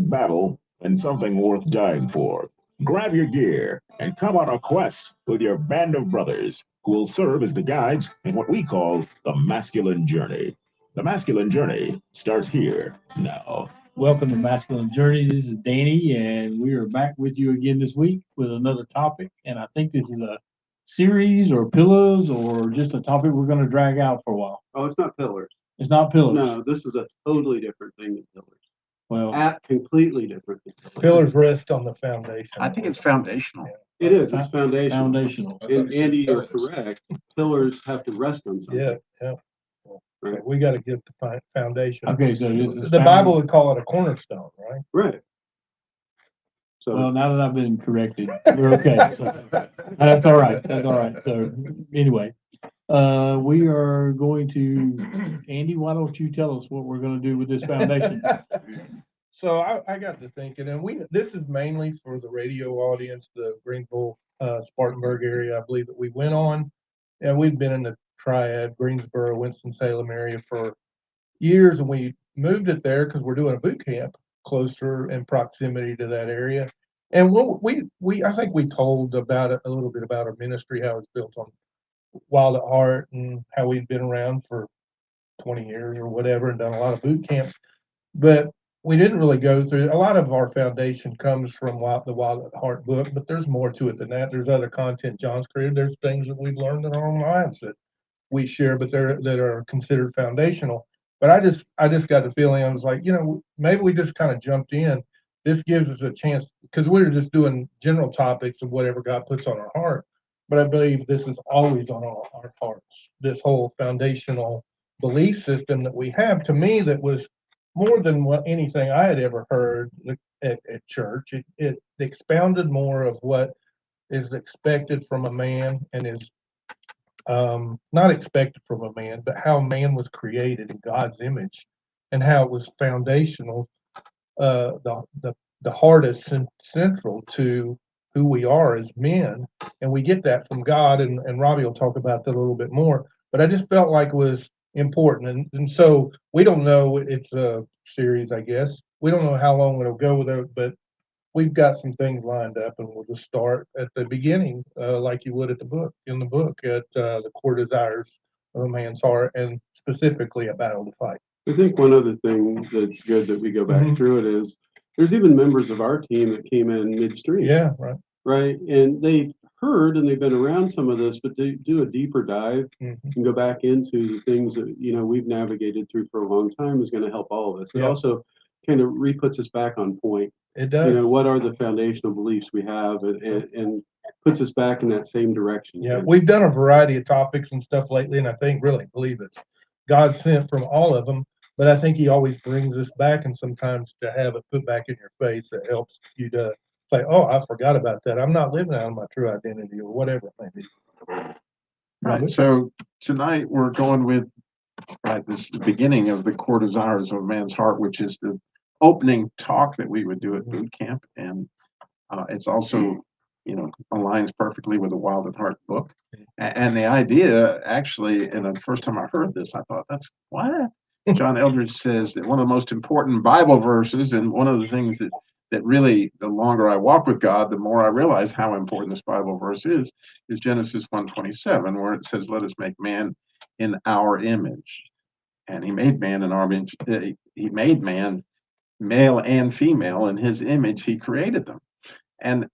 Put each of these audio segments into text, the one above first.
battle and something worth dying for. Grab your gear and come on a quest with your band of brothers who will serve as the guides in what we call the masculine journey. The masculine journey starts here now. Welcome to Masculine Journey. This is Danny, and we are back with you again this week with another topic. And I think this is a series or pillows or just a topic we're going to drag out for a while. Oh, it's not pillars. It's not pillows. No, this is a totally different thing than pillars. Well, Completely different than pillars. Pillars rest on the foundation. I think it's foundational. It is. It's foundational. foundational. And Andy, you're correct. Pillars have to rest on something. Yeah. So we got to get the foundation. Okay, so this is The Bible would call it a cornerstone, right? Right. So Well, now that I've been corrected, we're okay. So, that's all right. That's all right. So anyway, we are going to, Andy, why don't you tell us what we're going to do with this foundation? So I got to thinking, and this is mainly for the radio audience, the Greenville, Spartanburg area, I believe that we went on, and we've been in the Triad, Greensboro, Winston-Salem area for years, and we moved it there because we're doing a boot camp closer in proximity to that area. And what I think we told about it a little bit about our ministry, how it's built on Wild at Heart, and how we've been around for 20 years or whatever, and done a lot of boot camps. But we didn't really go through, a lot of our foundation comes from the Wild at Heart book, but there's more to it than that. There's other content John's created. There's things that we've learned in our own lives that we share, but that are considered foundational. But I just got the feeling, I was like, maybe we just kind of jumped in. This gives us a chance, because we were just doing general topics of whatever God puts on our heart. But I believe this is always on our hearts. This whole foundational belief system that we have, to me, that was more than anything I had ever heard at church. It expounded more of what is expected from a man, and is not expected from a man, but how man was created in God's image, and how it was foundational. The heart is central to who we are as men, and we get that from God. And Robbie will talk about that a little bit more. But I just felt like it was important, and so we don't know. It's a series, I guess. We don't know how long it'll go with it, but we've got some things lined up, and we'll just start at the beginning, like you would in the book, at the core desires of a man's heart, and specifically a battle to fight. I think one other thing that's good that we go back through it is there's even members of our team that came in midstream. Yeah, right. Right. And they heard and they've been around some of this, but they do a deeper dive and go back into the things that, we've navigated through for a long time is going to help all of us. It also kind of re-puts us back on point. It does. What are the foundational beliefs we have, and puts us back in that same direction. Yeah, we've done a variety of topics and stuff lately, and I really believe it's God sent from all of them. But I think He always brings us back, and sometimes to have it put back in your face, that helps you to say, "Oh, I forgot about that. I'm not living out of my true identity," or whatever it may be. Right. So tonight we're going with this is the beginning of the core desires of a man's heart, which is the opening talk that we would do at boot camp, and it's also aligns perfectly with the Wild at Heart book. And the idea, actually, and the first time I heard this, I thought, that's what John Eldredge says, that one of the most important Bible verses, and one of the things that really, the longer I walk with God, the more I realize how important this Bible verse is Genesis 1:27, where it says, "Let us make man in our image." And He made man in our image. He made man male and female in His image. He created them. And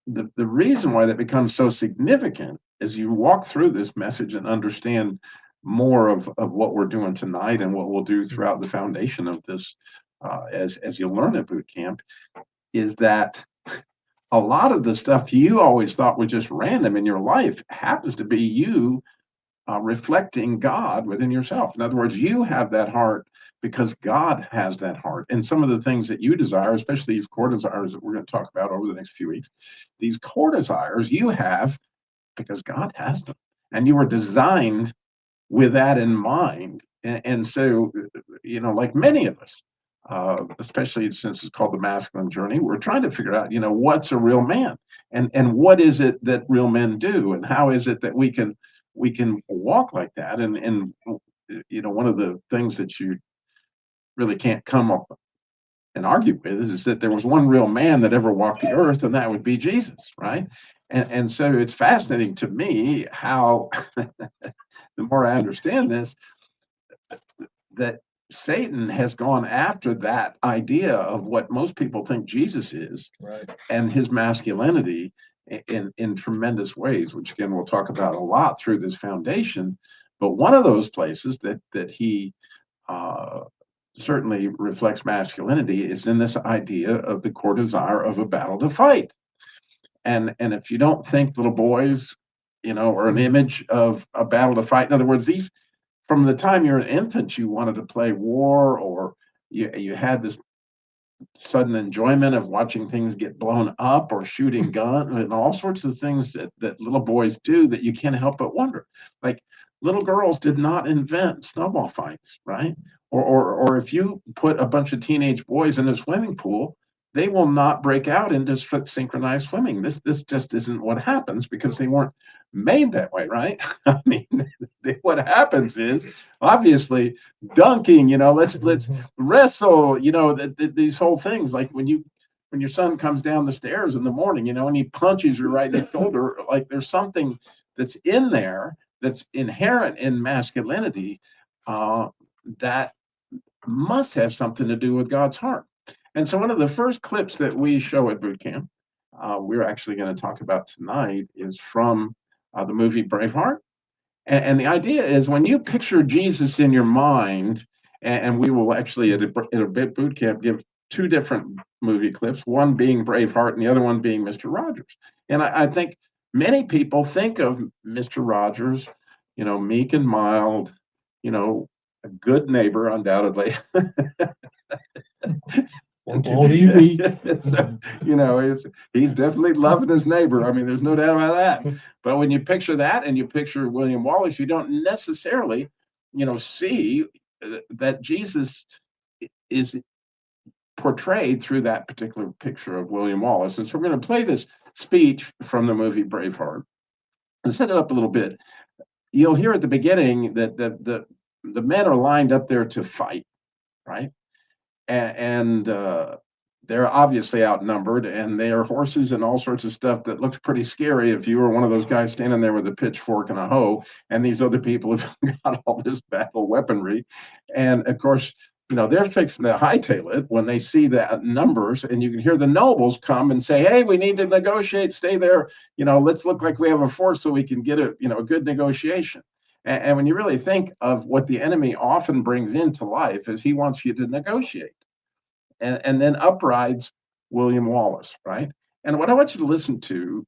the reason why that becomes so significant as you walk through this message and understand more of what we're doing tonight and what we'll do throughout the foundation of this, as you learn at boot camp, is that a lot of the stuff you always thought was just random in your life happens to be you reflecting God within yourself. In other words, you have that heart because God has that heart. And some of the things that you desire, especially these core desires that we're going to talk about over the next few weeks, these core desires you have because God has them. And you were designed with that in mind. And so, like many of us, especially since it's called the masculine journey, we're trying to figure out, what's a real man, and what is it that real men do, and how is it that we can walk like that. And one of the things that you really can't come up and argue with is that there was one real man that ever walked the earth, and that would be Jesus, right? And so it's fascinating to me how the more I understand this, that Satan has gone after that idea of what most people think Jesus is, Right. and his masculinity in tremendous ways, which again we'll talk about a lot through this foundation. But one of those places that he certainly reflects masculinity is in this idea of the core desire of a battle to fight. And if you don't think little boys, are an image of a battle to fight. In other words, these from the time you're an infant, you wanted to play war, or you had this sudden enjoyment of watching things get blown up or shooting guns and all sorts of things that little boys do that you can't help but wonder. Like little girls did not invent snowball fights, right? Or if you put a bunch of teenage boys in a swimming pool, they will not break out into synchronized swimming. This just isn't what happens because they weren't made that way, right? I mean, what happens is obviously dunking, let's wrestle, these whole things, like when your son comes down the stairs in the morning, and he punches you right in the shoulder, like there's something that's in there that's inherent in masculinity that must have something to do with God's heart. And so one of the first clips that we show at boot camp, we're actually going to talk about tonight, is from the movie Braveheart. And the idea is when you picture Jesus in your mind, and we will actually at a boot camp give two different movie clips, one being Braveheart and the other one being Mr. Rogers. And I think many people think of Mr. Rogers, meek and mild, a good neighbor, undoubtedly. Won't he be? So, he's definitely loving his neighbor. I mean, there's no doubt about that. But when you picture that and you picture William Wallace, you don't necessarily, see that Jesus is portrayed through that particular picture of William Wallace. And so we're going to play this speech from the movie Braveheart and set it up a little bit. You'll hear at the beginning that the men are lined up there to fight, right? And they're obviously outnumbered, and they are horses and all sorts of stuff that looks pretty scary if you were one of those guys standing there with a pitchfork and a hoe, and these other people have got all this battle weaponry. And of course, they're fixing to hightail it when they see the numbers, and you can hear the nobles come and say, hey, we need to negotiate, stay there, let's look like we have a force so we can get a good negotiation. And when you really think of what the enemy often brings into life is he wants you to negotiate. And then up rides William Wallace, right? And what I want you to listen to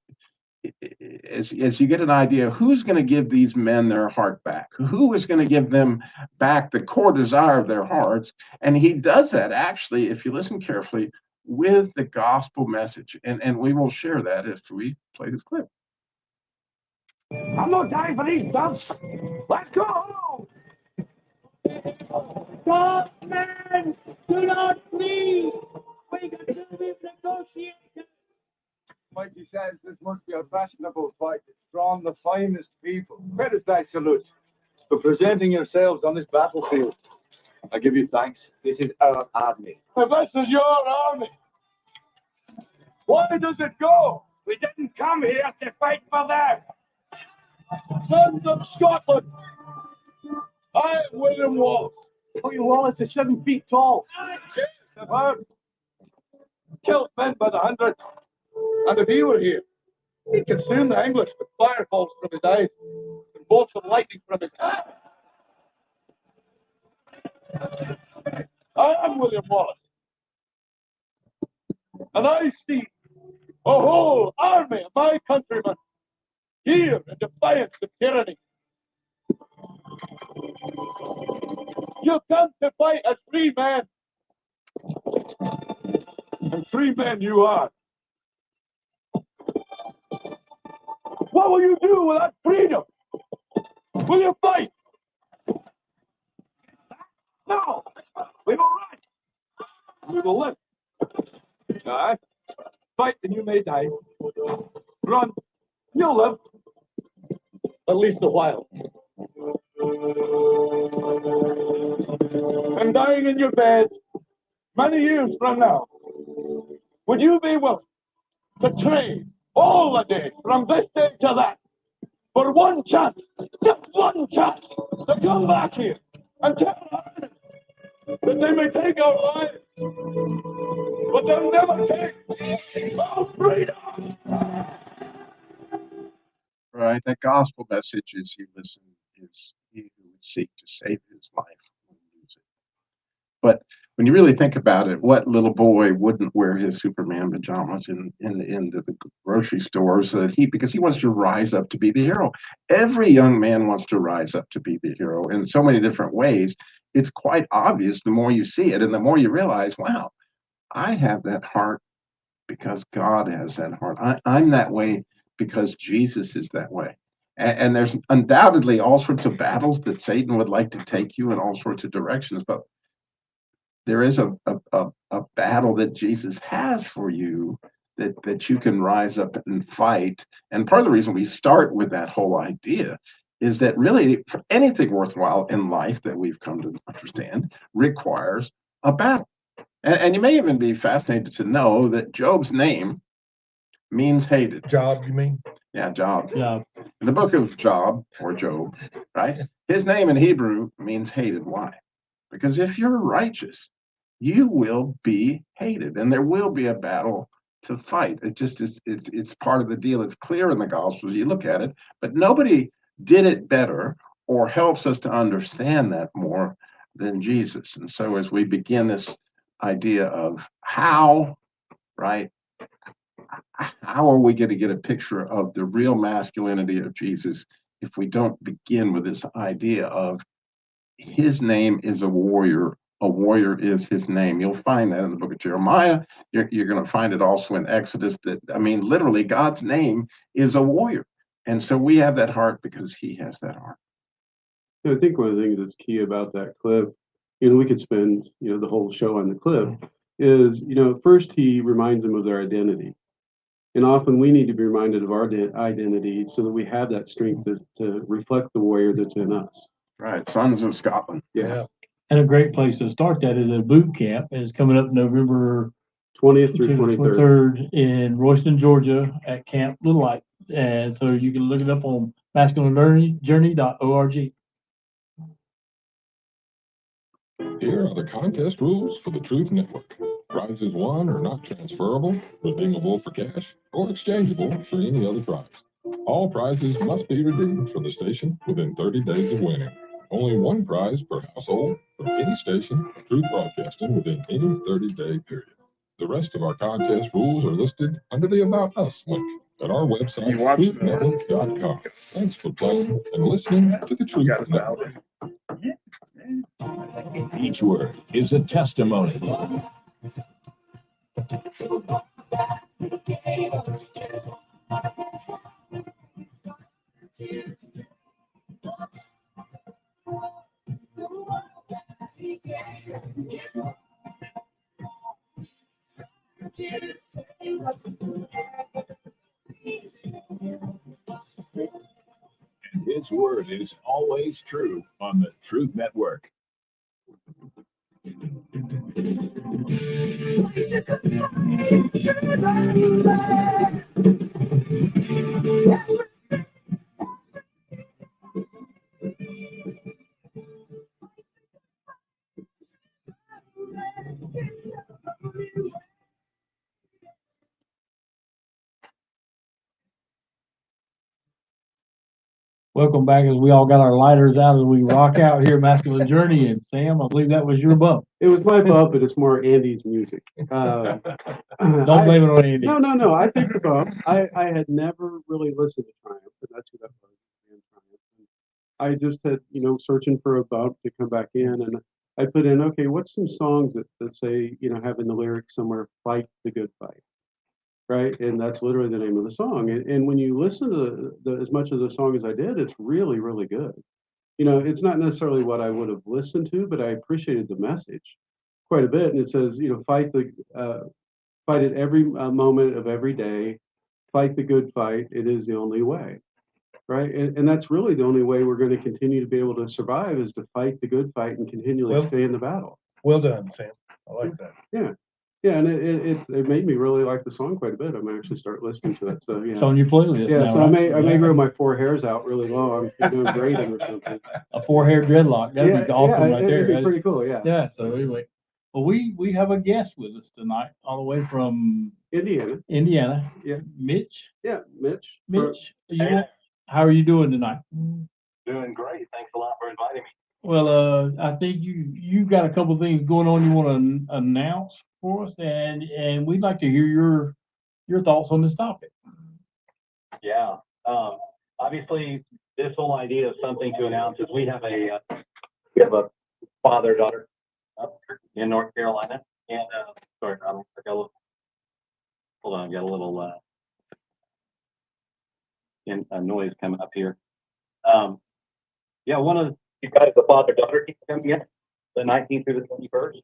is you get an idea who's going to give these men their heart back, who is going to give them back the core desire of their hearts. And he does that actually, if you listen carefully, with the gospel message. And we will share that after we play this clip. I'm not dying for these dumps. Let's go! Stop, man! Do not flee! We can do with negotiation. Mikey says this must be a fashionable fight. It's drawn the finest people. Credit thy salute for presenting yourselves on this battlefield. I give you thanks. This is our army. But this is your army. Why does it go? We didn't come here to fight for them. Sons of Scotland, I am William Wallace. William Wallace is 7 feet tall. Yes, I've heard. Killed men by the hundred. And if he were here, he'd consume the English with fireballs from his eyes and bolts of lightning from his head. I am William Wallace. And I see a whole army of my countrymen here in defiance of tyranny. You come to fight as free men. And free men you are. What will you do with that freedom? Will you fight? No! We will run! We will live. Aye. Fight and you may die. Run. You'll live. At least a while. And dying in your beds, many years from now, would you be willing to trade all the days from this day to that for one chance, just one chance, to come back here and tell our enemies that they may take our lives, but they'll never take our freedom? Right? That gospel message is he who would seek to save his life will lose it. But when you really think about it, what little boy wouldn't wear his Superman pajamas into the grocery store so that because he wants to rise up to be the hero. Every young man wants to rise up to be the hero in so many different ways. It's quite obvious the more you see it and the more you realize, wow, I have that heart because God has that heart. I'm that way because Jesus is that way. And there's undoubtedly all sorts of battles that Satan would like to take you in all sorts of directions, but there is a battle that Jesus has for you that you can rise up and fight. And part of the reason we start with that whole idea is that really for anything worthwhile in life that we've come to understand requires a battle. And you may even be fascinated to know that Job's name means hated. Job, you mean? Yeah, Job. Yeah. In the book of Job or Job, right? His name in Hebrew means hated. Why? Because if you're righteous, you will be hated and there will be a battle to fight. It just is, it's part of the deal. It's clear in the Gospels, you look at it, but nobody did it better or helps us to understand that more than Jesus. And so as we begin this idea of how, right, how are we going to get a picture of the real masculinity of Jesus if we don't begin with this idea of his name is a warrior is his name. You'll find that in the book of Jeremiah. You're going to find it also in Exodus. That, I mean, literally God's name is a warrior. And so we have that heart because he has that heart. I think one of the things that's key about that clip, we could spend, the whole show on the clip, is, first he reminds them of their identity. And often we need to be reminded of our identity so that we have that strength to reflect the warrior that's in us. Right, Sons of Scotland. Yeah. And a great place to start that is a boot camp, and it's coming up November 20th through 23rd. In Royston, Georgia at Camp Little Light. And so you can look it up on masculinejourney.org. Here are the contest rules for the Truth Network. Prizes won are not transferable, redeemable for cash, or exchangeable for any other prize. All prizes must be redeemed from the station within 30 days of winning. Only one prize per household from any station, Truth Broadcasting, within any 30-day period. The rest of our contest rules are listed under the About Us link at our website, truthnetwork.com. Thanks for playing and listening to the Truth Network. Each word is a testimony. And his word is always true on the Truth Network. Welcome back as we all got our lighters out as we rock out here, Masculine Journey. And Sam, I believe that was your bump. It was my bump, but it's more Andy's music. Don't blame it on Andy. No. I picked the bump. I had never really listened to Triumph, and that's who that was. I just had, searching for a bump to come back in, and I put in, okay, what's some songs that say, have in the lyrics somewhere, fight the good fight, right? And that's literally the name of the song. And when you listen to as much of the song as I did, it's really, really good. It's not necessarily what I would have listened to, but I appreciated the message quite a bit. And it says, fight at every moment of every day, fight the good fight. It is the only way, right? And that's really the only way we're going to continue to be able to survive is to fight the good fight and continually stay in the battle. Well done, Sam. I like that. Yeah, and it made me really like the song quite a bit. I might actually start listening to it. So It's yeah. on your playlist Yeah, now, so I right? may grow my 4 hairs out really long and do a braiding or something. A 4-hair dreadlock. That'd Yeah, be awesome yeah, right it'd be there. pretty cool. Yeah. Yeah, so anyway, well, we have a guest with us tonight, all the way from Indiana. Indiana. Yeah. Mitch. Yeah, Mitch. Mitch, how are you doing tonight? Doing great. Thanks a lot for inviting me. Well, I think you got a couple things going on you want to announce for us, and we'd like to hear your thoughts on this topic. Yeah. Obviously, this whole idea of something to announce is we have a father-daughter up in North Carolina, and sorry, I got a little. Hold on, I got a little noise coming up here. Yeah, one of you guys, the father-daughter team coming in the 19th through the 21st,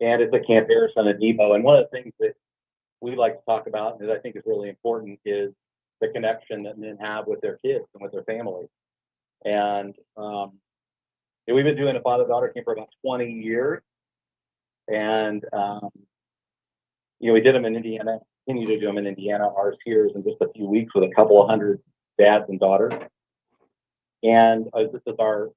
and it's at Camp Harrison at Depot. And one of the things that we like to talk about, and that I think is really important, is the connection that men have with their kids and with their families. And we've been doing a father-daughter camp for about 20 years, and we did them in Indiana. Continue to do them in Indiana. Ours here is in just a few weeks with a couple of hundred dads and daughters. And this is our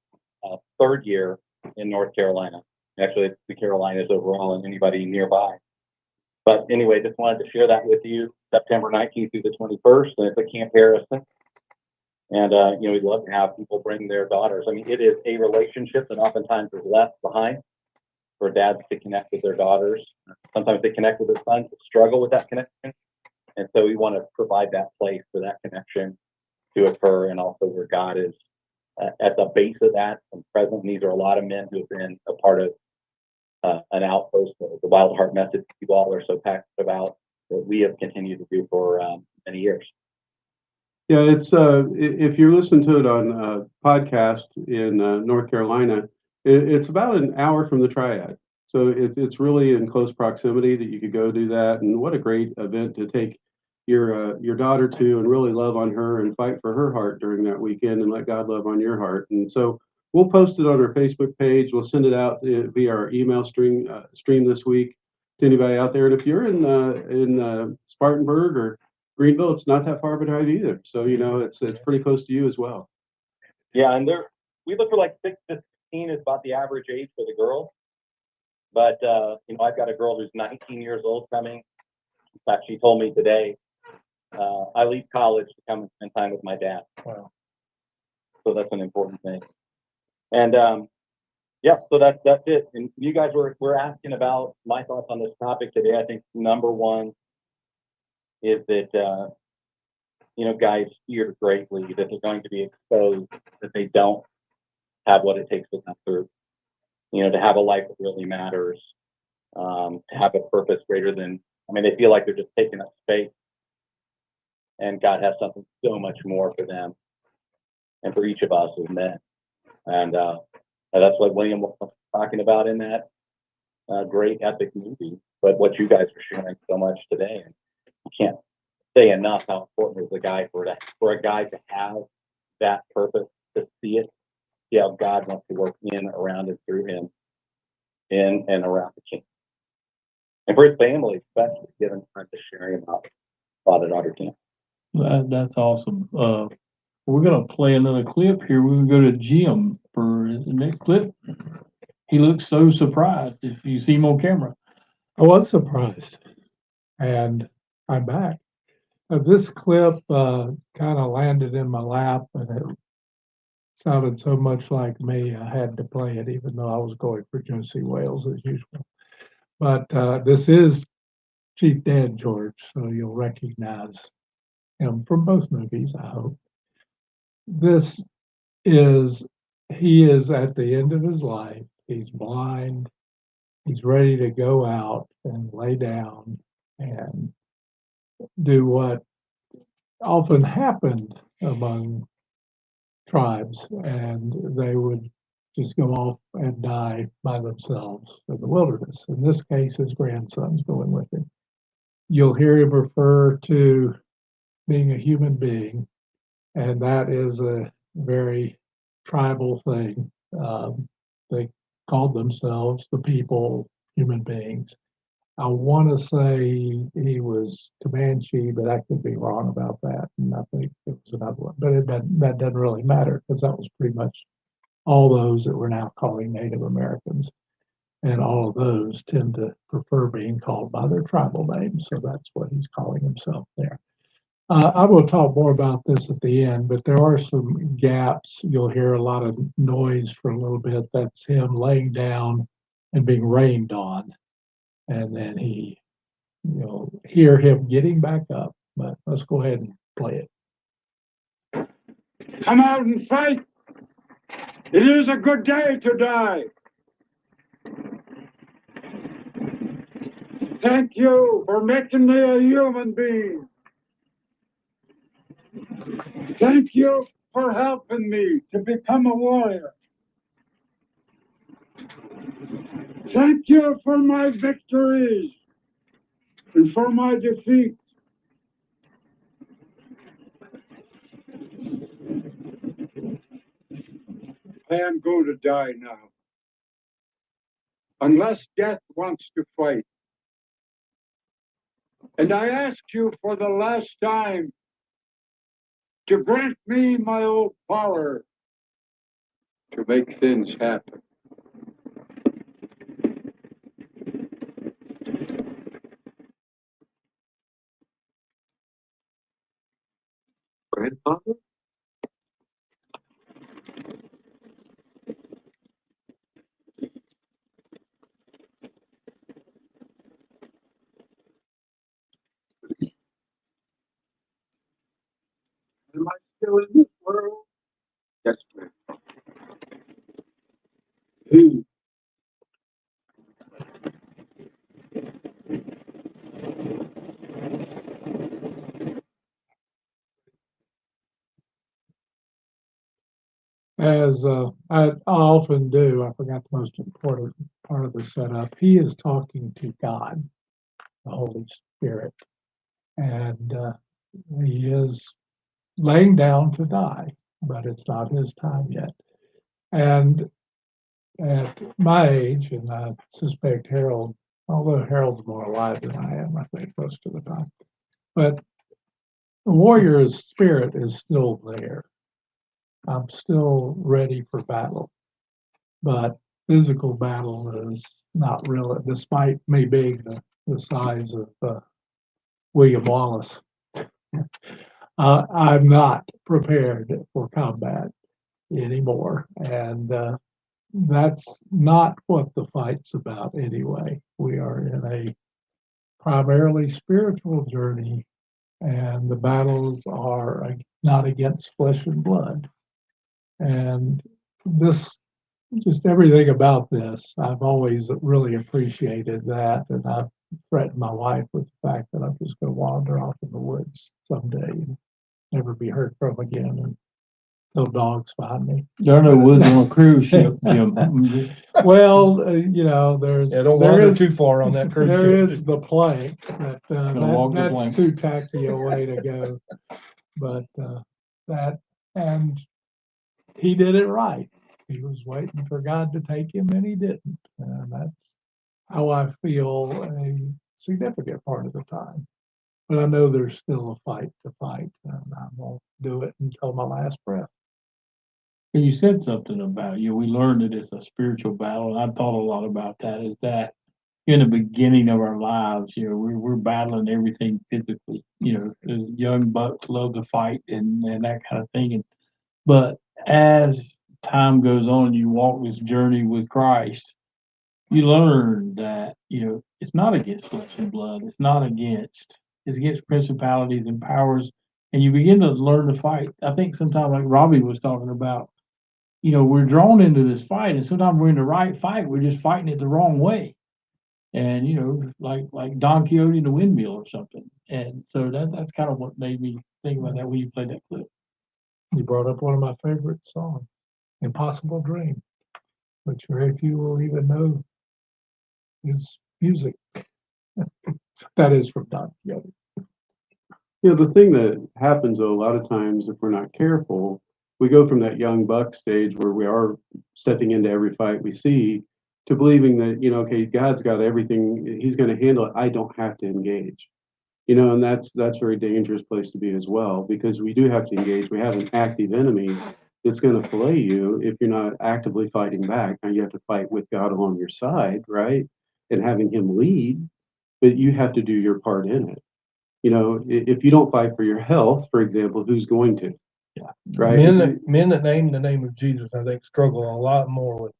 3rd year in North Carolina. Actually, it's the Carolinas overall and anybody nearby. But anyway, just wanted to share that with you. September 19th through the 21st, and it's at Camp Harrison. And we'd love to have people bring their daughters. I mean, it is a relationship that oftentimes is left behind for dads to connect with their daughters. Sometimes they connect with their sons, but struggle with that connection. And so we want to provide that place for that connection to occur, and also where God is at the base of that and present. And these are a lot of men who have been a part of an outpost of the Wild Heart message you all are so passionate about, that we have continued to do for many years. Yeah, it's if you listen to it on podcast in North Carolina, it's about an hour from the Triad. So it's really in close proximity that you could go do that. And what a great event to take your daughter to and really love on her and fight for her heart during that weekend and let God love on your heart. And so we'll post it on our Facebook page. We'll send it out via our email stream this week to anybody out there. And if you're in Spartanburg or Greenville, it's not that far of a drive either. So it's pretty close to you as well. Yeah, and we look for like 6 to 16 is about the average age for the girls. But I've got a girl who's 19 years old coming. In fact, she told me today, I leave college to come and spend time with my dad. Wow. So that's an important thing. And so that's it. And you guys were asking about my thoughts on this topic today. I think number one is that guys fear greatly that they're going to be exposed, that they don't have what it takes to come through. To have a life that really matters, to have a purpose greater than, they feel like they're just taking up space. And God has something so much more for them and for each of us as men. And that's what William was talking about in that great epic movie, but what you guys are sharing so much today. And you can't say enough how important it is for a guy to have that purpose, to see it, see how God wants to work in, around, and through him, in and around the king. And for his family, especially, given time to sharing about father-daughter camp. That's awesome. We're gonna play another clip here. We're gonna go to Jim for the next clip. He looks so surprised if you see him on camera. I was surprised, and I'm back. This clip kind of landed in my lap, and it sounded so much like me, I had to play it, even though I was going for Josie Wales as usual. But this is Chief Dan George, so you'll recognize him from both movies, I hope. He is at the end of his life. He's blind. He's ready to go out and lay down and do what often happened among tribes, and they would just go off and die by themselves in the wilderness. In this case, his grandson's going with him. You'll hear him refer to being a human being, and that is a very tribal thing. They called themselves the people human beings. I want to say he was Comanche, but I could be wrong about that. And I think it was another one, but that doesn't really matter because that was pretty much all those that we're now calling Native Americans. And all of those tend to prefer being called by their tribal names. So that's what he's calling himself there. I will talk more about this at the end, but there are some gaps. You'll hear a lot of noise for a little bit. That's him laying down and being rained on. And then you'll hear him getting back up. But let's go ahead and play it. Come out and fight. It is a good day to die. Thank you for making me a human being. Thank you for helping me to become a warrior. Thank you for my victories and for my defeat. I am going to die now. Unless death wants to fight. And I ask you for the last time to grant me my old power to make things happen. Grandfather? Am I still in this world? Yes, ma'am. Who? As I often do, I forgot the most important part of the setup. He is talking to God, the Holy Spirit, and he is laying down to die, but it's not his time yet. And at my age, and I suspect Harold, although Harold's more alive than I am, I think most of the time, but the warrior's spirit is still there. I'm still ready for battle, but physical battle is not real, despite me being the size of William Wallace. I'm not prepared for combat anymore, and that's not what the fight's about anyway. We are in a primarily spiritual journey, and the battles are not against flesh and blood. And this, just everything about this, I've always really appreciated that. And I've threatened my wife with the fact that I'm just going to wander off in the woods someday and never be heard from again. And no dogs find me. There are no woods on a cruise ship, Jim. Well, there's Yeah, don't there wander is too far on that cruise there ship. is the plank, but walk the that's plank. too tacky a way to go. But that, and he did it right. He was waiting for God to take him, and he didn't. And that's how I feel a significant part of the time. But I know there's still a fight to fight, and I won't do it until my last breath. And you said something about, we learned that it's a spiritual battle, and I thought a lot about that, is that in the beginning of our lives, we're battling everything physically, the young bucks love to fight and that kind of thing. But as time goes on, you walk this journey with Christ, you learn that, it's not against flesh and blood. It's against principalities and powers. And you begin to learn to fight. I think sometimes, like Robbie was talking about, we're drawn into this fight, and sometimes we're in the right fight. We're just fighting it the wrong way. And, like Don Quixote and the windmill or something. And so that's kind of what made me think about that when you played that clip. You brought up one of my favorite songs, Impossible Dream, which very few will even know is music. That is from Don Quixote. The thing that happens though, a lot of times, if we're not careful, we go from that young buck stage where we are stepping into every fight we see to believing that, you know, okay, God's got everything, he's gonna handle it, I don't have to engage. You know, and that's a very dangerous place to be as well, because we do have to engage. We have an active enemy that's gonna fillet you if you're not actively fighting back. Now you have to fight with God on your side, right? And having him lead, but you have to do your part in it. You know, if you don't fight for your health, for example, who's going to? Yeah. Right? Men that name the name of Jesus, I think, struggle a lot more with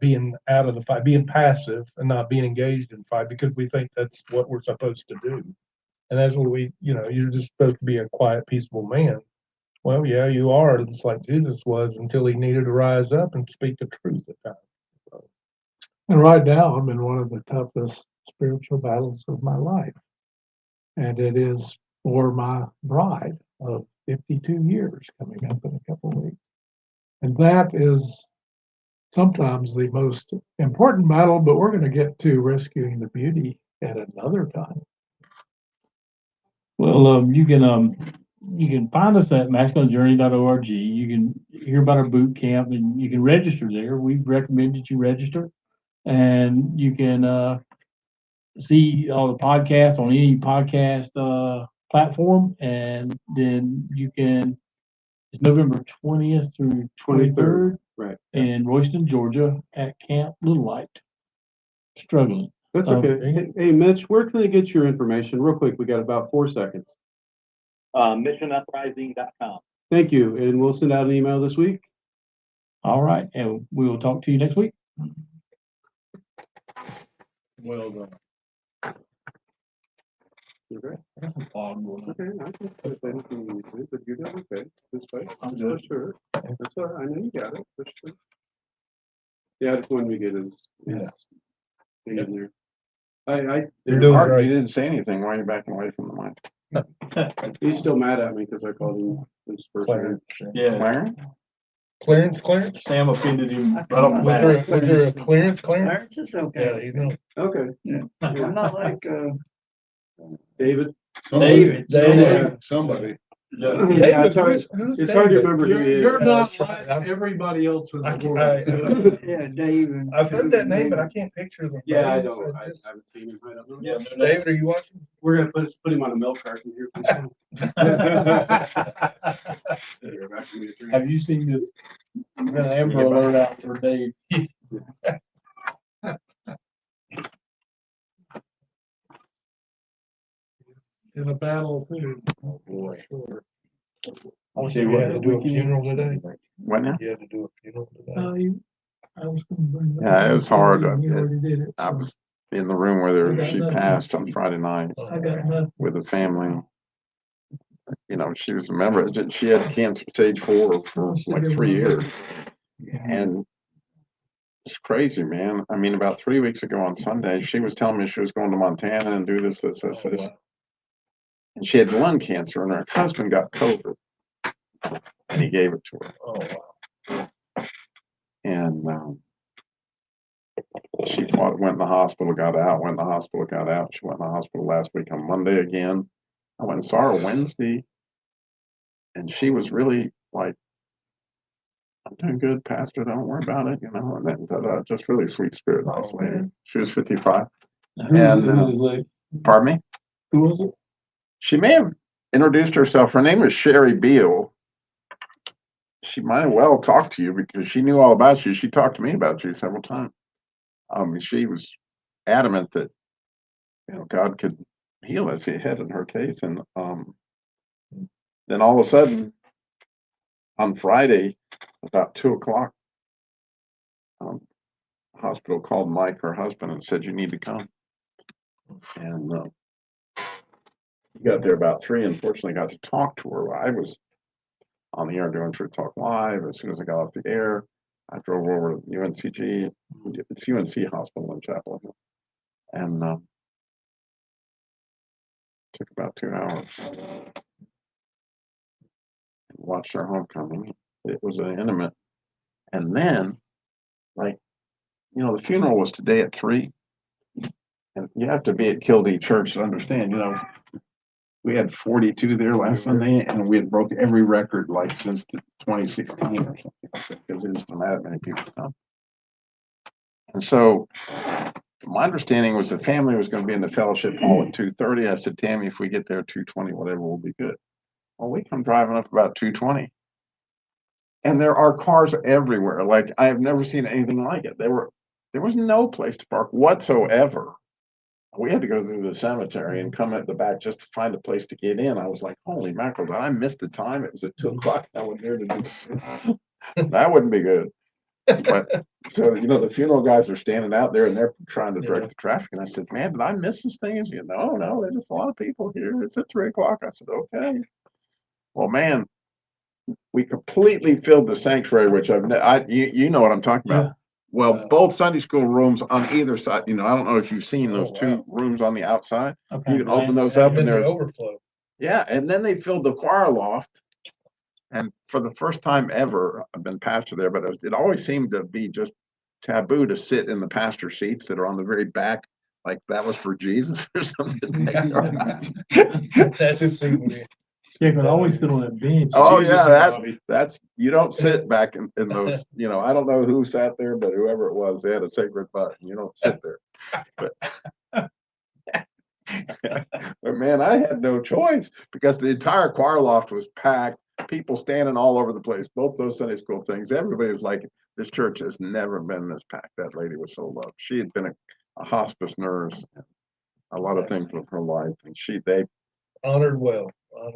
being out of the fight, being passive and not being engaged in fight, because we think that's what we're supposed to do. And that's what you're just supposed to be a quiet, peaceable man. Well, yeah, you are, just like Jesus was, until he needed to rise up and speak the truth at times. And right now, I'm in one of the toughest spiritual battles of my life. And it is for my bride of 52 years coming up in a couple of weeks. And that is sometimes the most important battle, but we're going to get to rescuing the beauty at another time. Well, you can find us at masculinejourney.org. You can hear about our boot camp, and you can register there. We recommend that you register, and you can see all the podcasts on any podcast platform, and then you can. It's November 20th through 23rd, right, in Royston, Georgia, at Camp Little Light. Struggling. That's okay. Hey, Mitch, where can they get your information? Real quick, we got about 4 seconds. Missionuprising.com. Thank you, and we'll send out an email this week. All right, and we will talk to you next week. Well done. You're great. That's a fog going on. Okay, I can put anything you need to, but you did okay. This way. I'm For good. sure. That's all right. I know you got it. For sure. Yeah, I just wanted to get his thing in there. You're doing Mark, great. you didn't say anything. Why are you backing away from the mic? He's still mad at me because I called him his first name. Yeah, Clarence? Clearance? Sam offended him right off the Was bat. there a clearance? Clarence is Yeah, okay. you know. Okay. I'm not like, David. David. Somebody. Yeah, it's hard, Who's it's hard to David? remember who he is. You're not that's right. like everybody else in I the can't- world. yeah, Dave and. I've heard that name, but I can't picture the. Yeah, I face. don't. I just- haven't seen him. I don't know. Yeah, David, are you watching? We're gonna put him on a milk carton here. Have you seen this? We've got an Amber Alert out for Dave. In a battle too. Oh, boy. Sure. I wish you had to do a funeral today. What now? You had to do a funeral today. I was gonna bring that Yeah, it up. was hard. You already did it. I so was in the room where she passed on Friday night I got nothing. with the family. You know, she was a member. She had cancer stage 4 for like 3 years. And it's crazy, man. I mean, about 3 weeks ago on Sunday, she was telling me she was going to Montana and do this. And she had lung cancer, and her husband got COVID, and he gave it to her. Oh, wow. And she went in the hospital, got out, went in the hospital, got out. She went in the hospital last week on Monday again. I went and saw her Wednesday, and she was really like, I'm doing good, Pastor, don't worry about it, you know, and then just really sweet spirit, nice lady. She was 55. And, pardon me? Who was it? She may have introduced herself. Her name is Sherry Beal. She might have well talked to you because she knew all about you. She talked to me about you several times. She was adamant that, you know, God could heal as he had in her case. And then all of a sudden, on Friday, about 2:00, the hospital called Mike, her husband, and said, you need to come. And he got there about 3, unfortunately got to talk to her. I was on the air doing Truth Talk Live. As soon as I got off the air, I drove over to UNCG. It's UNC Hospital in Chapel Hill. And took about 2 hours. Watched our homecoming. It was an intimate. And then, like, you know, the funeral was today at 3. And you have to be at Kildee Church to understand, you know, we had 42 there last Sunday, and we had broke every record like since 2016 or something, because there's not that many people come. And so my understanding was the family was gonna be in the fellowship hall at 2:30. I said, Tammy, if we get there at 2:20, whatever, we'll be good. Well, we come driving up about 2:20. And there are cars everywhere. Like, I have never seen anything like it. There was no place to park whatsoever. We had to go through the cemetery and come at the back just to find a place to get in. I was like, holy mackerel, did I miss the time? It was at 2:00. I wasn't there to do it. That wouldn't be good. But so, the funeral guys are standing out there and they're trying to direct the traffic. And I said, man, did I miss this thing? He said, no, there's just a lot of people here. It's at 3:00. I said, okay. Well, man, we completely filled the sanctuary, which you know what I'm talking about. Yeah. Well, both Sunday school rooms on either side, I don't know if you've seen those two rooms on the outside. Okay. You can open those up and Been the they're, overflow. yeah, and then they filled the choir loft. And for the first time ever, I've been pastor there, but it always seemed to be just taboo to sit in the pastor seats that are on the very back, like that was for Jesus or something. That's a secret. Yeah, but I always sit on that bench. Oh, Jesus, yeah, Bobby. that's, you don't sit back in those, I don't know who sat there, but whoever it was, they had a sacred button. You don't sit there. But but man, I had no choice because the entire choir loft was packed, people standing all over the place, both those Sunday school things. Everybody was like, this church has never been this packed. That lady was so loved. She had been a hospice nurse, and a lot of things with her life, and they Honored well.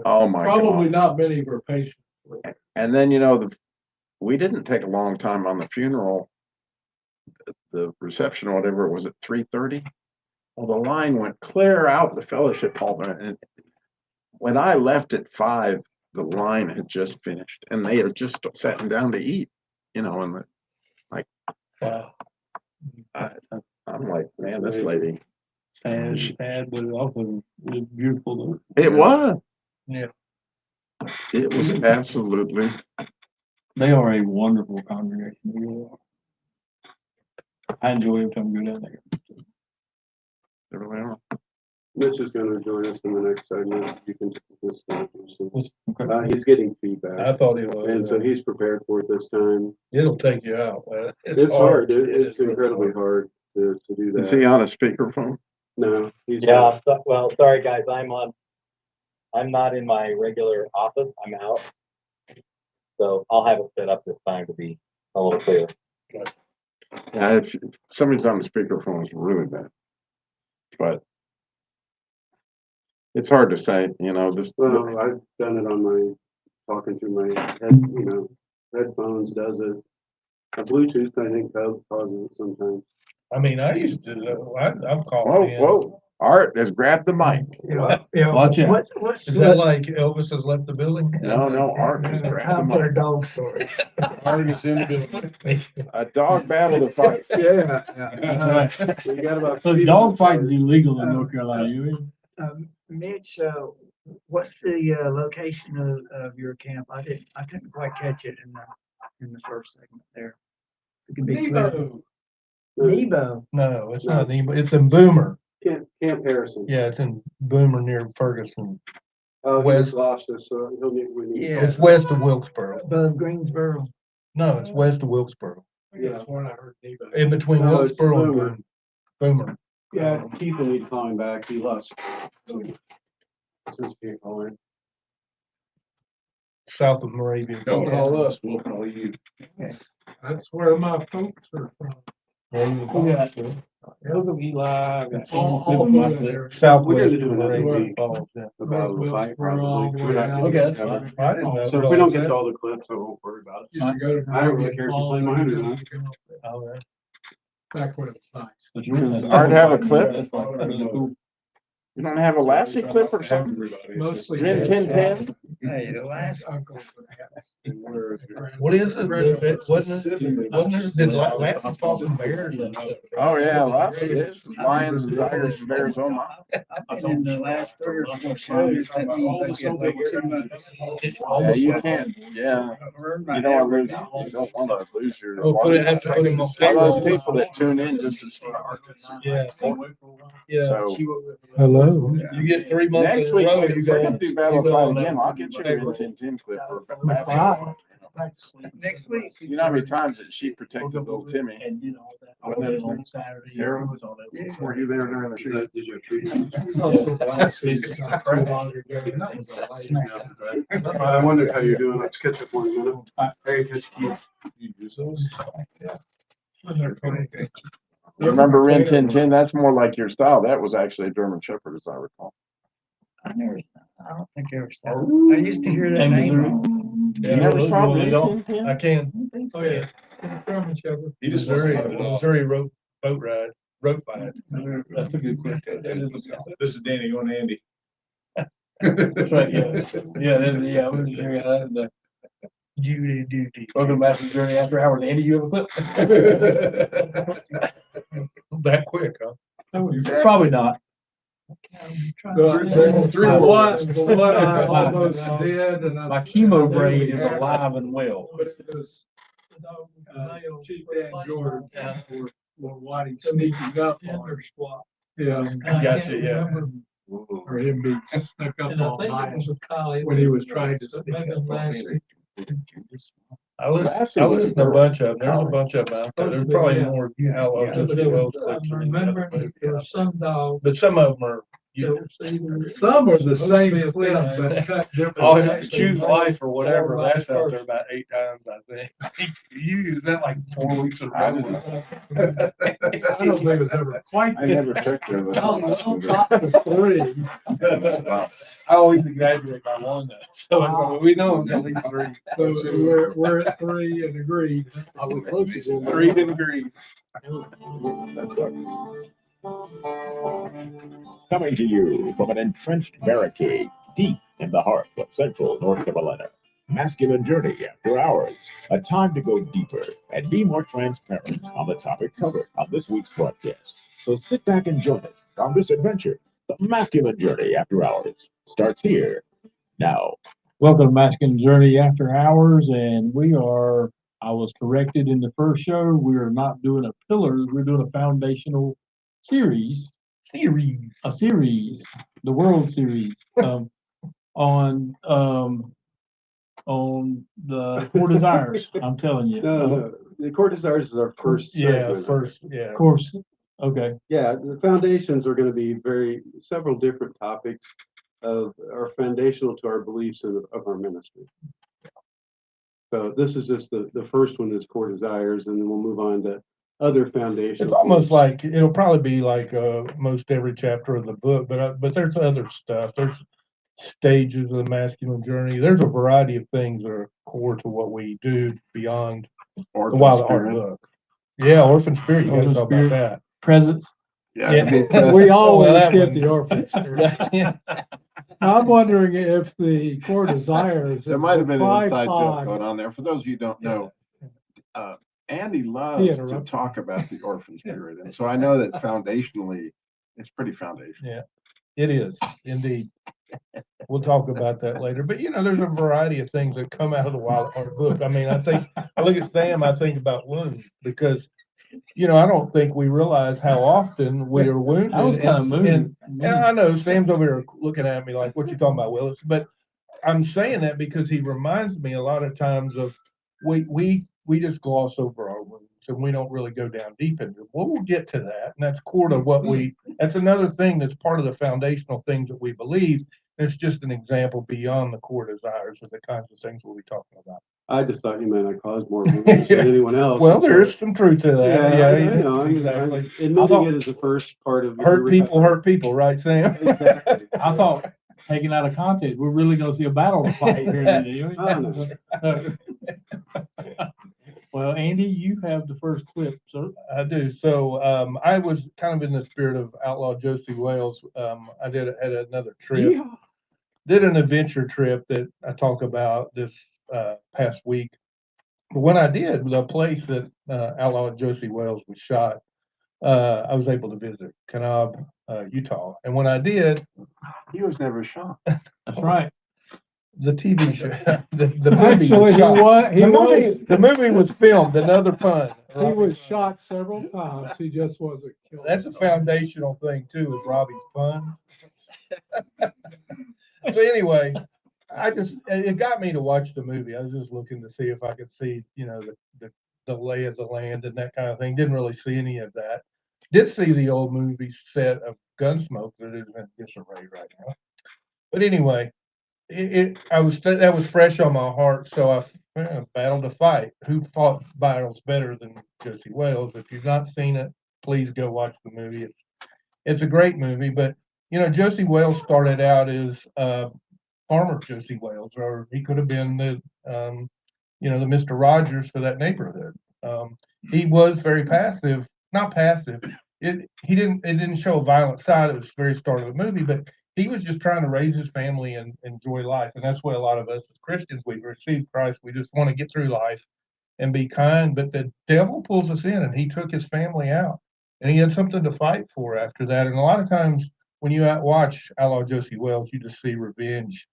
oh my God. Probably not many of her patients. And then, we didn't take a long time on the funeral. The reception or whatever, it was at 3:30. Well, the line went clear out the fellowship hall. And when I left at 5, the line had just finished and they had just sat down to eat, and Wow. I'm like, man, this lady. Sad, but also beautiful though. It was. Yeah. It was absolutely. They are a wonderful congregation. They really are. I enjoy every time I go down there. They really are. Mitch is gonna join us in the next segment. You can take this. Okay. He's getting feedback. I thought it was. And so he's prepared for it this time. It'll take you out, man. It's hard. It's incredibly hard to do Is he that. on a speakerphone? No, he's Yeah, well, sorry, guys, I'm not in my regular office, I'm out. So I'll have it set up this time to be a little clearer. Yeah, if somebody's on the speakerphone, it's really bad. But it's hard to say, this. Well, I've done it on my, talking through my headphones does it. A Bluetooth, I think, causes it sometimes. I mean, I used to, I'm calling Whoa, in. whoa, Art has grabbed the mic. Watch out. What's Is that like Elvis has left the building? No, Art has grabbed the time for a mic. dog story? Art is in the building. A dog battle to fight. Yeah. That's right. We got about. So 3 dog minutes fighting is left. illegal in North Carolina, you mean? Mitch, what's the location of your camp? I couldn't quite catch it in the first segment there. It could be clear. Nebo. No, it's not Nebo. It's in Boomer. Camp Harrison. Yeah, it's in Boomer near Ferguson. Oh, he West. just lost us, so we need. Yeah. It's west of Wilkesboro. Above Greensboro. No, it's west of Wilkesboro. Yeah. When I heard Nebo. In between No, it's Wilkesboro and Boomer. Boomer. Yeah, Keith will need to call him back. He lost. Since he can't call in. South of Moravia. Don't call us, we'll call you. That's where my folks are from. Look at Eli. I got All my over clip. there. Southwest We're gonna of do another Moravia week. Falls, yeah. About the fight, probably. We're not gonna Okay, get that's covered. fine. I didn't know. So if we don't get to all the clips, I won't worry about it. Used to go to I don't really Moravian care if you Falls play mine or and not. Oh, yeah. back when it was nice. But you really- Does Art have a clip? That's like really cool. You don't have a Lassie clip or something? Mostly. 10-10? Hey, the last. What is it? Wasn't there, did Lassie fall some bears and stuff? Oh, yeah, Lassie is. Lions and tigers and bears, oh my. In the last 3 or 4 shows, that means I get like 2 months. Yeah, you can't, yeah. You don't lose, you don't wanna lose your. Oh, have to put him on All payroll. those people that tune in just to see Art. Yeah. Yeah. So, Hello. You get 3 months next in a week, row, if you we're go. gonna do battle you go fight on again, I'll get you a payroll. 10-10 clip. for Right. Next week. You know how many times that she protected little Timmy? And you know, that. Wasn't that his name? On Saturday. Harold? it was on it. Yeah. Were you there during the Is shoot? that, did you have treatment? I wondered how you're doing. Let's catch up one minute. Hey, just keep. You use those? You remember Rin Tin Tin? That's more like your style. That was actually a German Shepherd, as I recall. I don't think I ever saw it. I used to hear that And name. You never saw really Rin don't. Tin Tin? I can. Oh, yeah. He just Missouri rope boat ride, rope ride. That's a good clip. That is a good. This is Danny on Andy. That's right, yeah. Yeah, yeah, I was hearing that, the, Judy Duty. Welcome back to the Journey After Hours. Andy, you have a clip? That quick, huh? Probably not. What I almost did, and My chemo brain is alive and well. But it was, Chief Dan George were Whitey sneaking up on her squad. Yeah. Gotcha, yeah. Or him being snuck up on by when he was trying to sneak up on me. I listened to a bunch of them. There's a bunch of them out there. There's probably more outlaw Jesse Wells clips. than any other movie. Some dogs. But some of them are, Some are the same clip, but cut oh, different. Choose Life or whatever. That's out there about 8 times, I think. You used that like 4 weeks in a row. I don't think it was ever quite. I never checked her. but- Top of three. Wow. I always exaggerate by one though. So we know it's at least 3. So we're at three and agreed. I was close to going. 3 and agreed. Coming to you from an entrenched barricade deep in the heart of central North Carolina. Masculine Journey After Hours. A time to go deeper and be more transparent on the topic covered on this week's broadcast. So sit back and join us on this adventure. The Masculine Journey After Hours starts here now. Welcome to Masculine Journey After Hours, and I was corrected in the first show. We are not doing a pillars, we're doing a foundational series, the World Series, on the Core Desires, I'm telling you. No, the Core Desires is our first segment. Of course, okay. Yeah, the foundations are gonna be several different topics are foundational to our beliefs of our ministry. So this is just the first one is Core Desires, and then we'll move on to other foundations. It's almost like, it'll probably be like most every chapter of the book, but there's other stuff. There's stages of the masculine journey. There's a variety of things that are core to what we do beyond the Wild at Heart book. Yeah, Orphan Spirit, you gotta talk about that. Presence. Yeah. We always that get one. the orphans. Yeah. I'm wondering if the Core Desires. There is might have a been an inside tripod. joke going on there. For those of you who don't know, Andy He loves to interrupted. talk about the orphan spirit. And so I know that foundationally, it's pretty foundational. Yeah, it is indeed. We'll talk about that later, but there's a variety of things that come out of the Wild at Heart book. I mean, I look at Sam, I think about wounds because, I don't think we realize how often we are wounded. I was kind of moving. And I know Sam's over here looking at me like, what you talking about, Willis? But I'm saying that because he reminds me a lot of times of we just gloss over our wounds and we don't really go down deep into it. Well, we'll get to that. And that's core to that's another thing that's part of the foundational things that we believe. It's just an example beyond the core desires of the kinds of things we'll be talking about. I just thought you meant I caused more wounds than anyone else. Well, there is some truth to that. Yeah, I know. Exactly. Admitting it is the first part of Hurt people, right, Sam? Exactly. I thought, taken out of context, we're really gonna see a battle to fight here. Oh, no. Well, Andy, you have the first clip, sir. I do. So I was kind of in the spirit of Outlaw Josie Wales. I had another trip, did an adventure trip that I talk about this past week. But when I did, the place that Outlaw Josie Wales was shot, I was able to visit Kanab, Utah. And when I did, He was never shot. That's right. the TV show, the movie Actually, was shot. The movie was filmed. Another pun. He was shot several times. He just wasn't killed. That's a foundational thing too, is Robbie's puns. So anyway, I just, it got me to watch the movie. I was just looking to see if I could see, the lay of the land and that kind of thing. Didn't really see any of that. Did see the old movie set of Gunsmoke that is in disarray right now. But anyway, that was fresh on my heart. So Battle to Fight. Who fought battles better than Josie Wales? If you've not seen it, please go watch the movie. It's a great movie. But Josie Wales started out as farmer Josie Wales, or he could have been the Mr. Rogers for that neighborhood. He was very passive, not passive. It didn't show a violent side. It was the very start of the movie, but he was just trying to raise his family and enjoy life. And that's what a lot of us as Christians, we've received Christ. We just want to get through life and be kind. But the devil pulls us in, and he took his family out, and he had something to fight for after that. And a lot of times when you watch Outlaw Josie Wales, you just see revenge.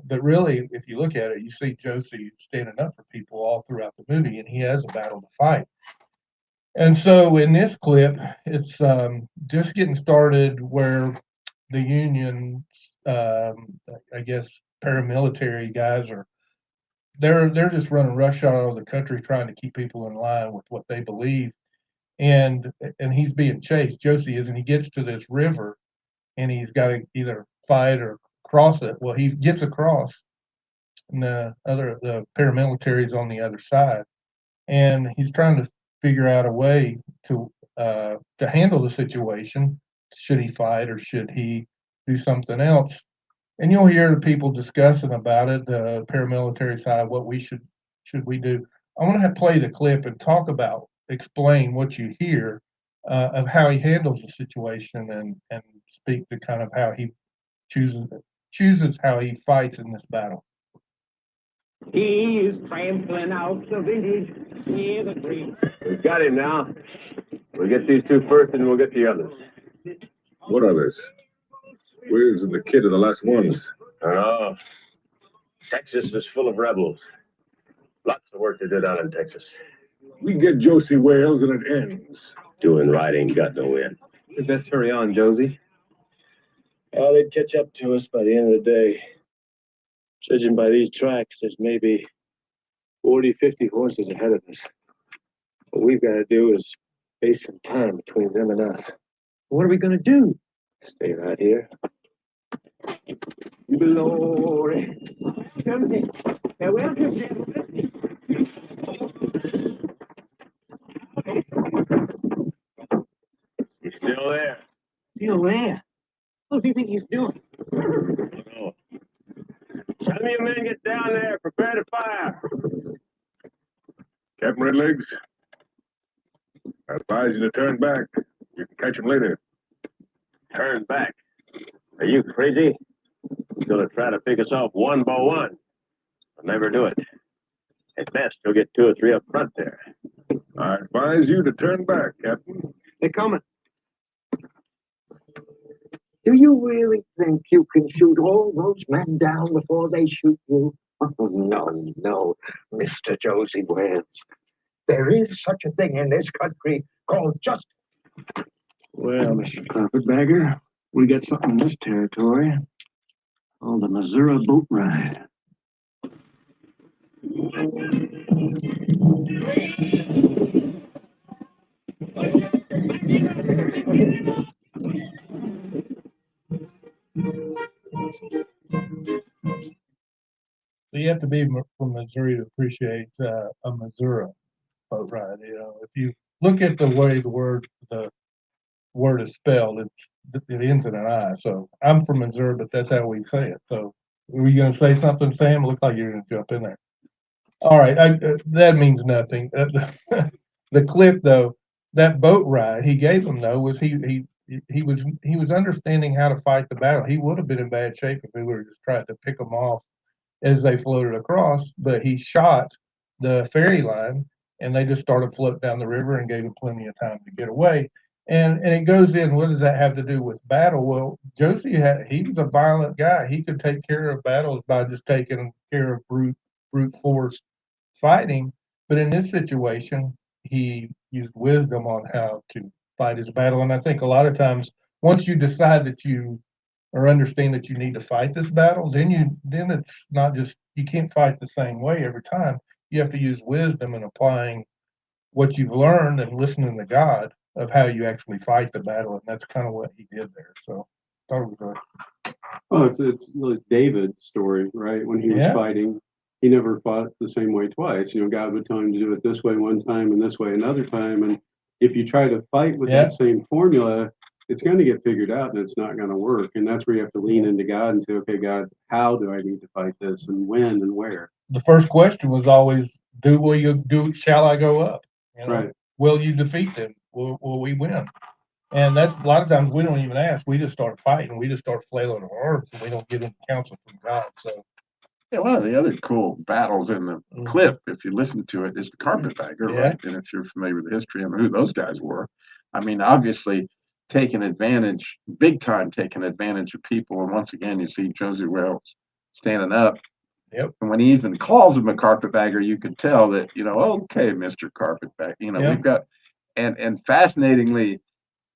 But really, if you look at it, you see Josie standing up for people all throughout the movie, and he has a battle to fight. And so in this clip, it's just getting started where the Union, I guess, paramilitary guys they're just running roughshod over the country trying to keep people in line with what they believe. And he's being chased. Josie is, and he gets to this river, and he's got to either fight or cross it. Well, he gets across, and the paramilitary's on the other side, and he's trying to figure out a way to handle the situation. Should he fight or should he do something else? And you'll hear the people discussing about it, the paramilitary side, what should we do. I want to play the clip and explain what you hear of how he handles the situation and speak to kind of how he chooses how he fights in this battle. He is trampling out the vintage near the green. We've got him now. We'll get these two first and we'll get the others. What others? Where's the kid of the last ones? Oh, Texas is full of rebels. Lots of work to do down in Texas. We get Josie Wales and it ends. Doing right ain't got no end. We best hurry on, Josie. Well, they'd catch up to us by the end of the day. Judging by these tracks, there's maybe 40, 50 horses ahead of us. What we've got to do is space some time between them and us. What are we gonna do? Stay right here. Glory. Come in. Now, welcome, gentlemen. He's still there. Still there? What does he think he's doing? No. Some of you men get down there, prepare to fire. Captain Redlegs, I advise you to turn back. You can catch him later. Turn back. Are you crazy? He's gonna try to pick us off one by one. I'll never do it. At best, you'll get 2 or 3 up front there. I advise you to turn back, Captain. They're coming. Do you really think you can shoot all those men down before they shoot you? Oh, no, Mr. Josie Wales. There is such a thing in this country called justice. Well, Mr. Carpetbagger, we got something in this territory called the Missouri Boat Ride. So you have to be from Missouri to appreciate a Missouri boat ride. If you look at the way the word is spelled, it ends in an I. So I'm from Missouri, but that's how we say it. So were you going to say something, Sam? It looked like you were going to jump in there. All right, that means nothing. The clip though, that boat ride he gave them though was he was understanding how to fight the battle. He would have been in bad shape if we were just trying to pick them off as they floated across, but he shot the ferry line and they just started floating down the river and gave him plenty of time to get away. And it goes in, what does that have to do with battle? Well, Josie he was a violent guy. He could take care of battles by just taking care of brute force fighting. But in this situation, he used wisdom on how to fight his battle. And I think a lot of times, once you decide that you or understand that you need to fight this battle, then it's not just, you can't fight the same way every time. You have to use wisdom and applying what you've learned and listening to God of how you actually fight the battle. And that's kind of what he did there. So thought it was Well, it's really David's story, right? When he was Yeah. fighting, he never fought the same way twice. You know, God would tell him to do it this way one time and this way another time. And if you try to fight with Yeah. that same formula, it's going to get figured out and it's not going to work. And that's where you have to lean into God and say, okay, God, how do I need to fight this and when and where? the first question was always, shall I go up? You know, Right. will you defeat them? Will we win? And that's a lot of times we don't even ask. We just start fighting. We just start flailing our arms and we don't get any counsel from God. So Yeah, one of the other cool battles in the clip, if you listen to it, is the carpetbagger, Yeah. right? And if you're familiar with the history of who those guys were, I mean, obviously taking advantage, big time taking advantage of people. And once again, you see Josie Wells standing up. Yep. And when he even calls him a carpetbagger, you could tell that, you know, okay, Mr. Carpetbagger, you know, Yeah. we've got, and fascinatingly,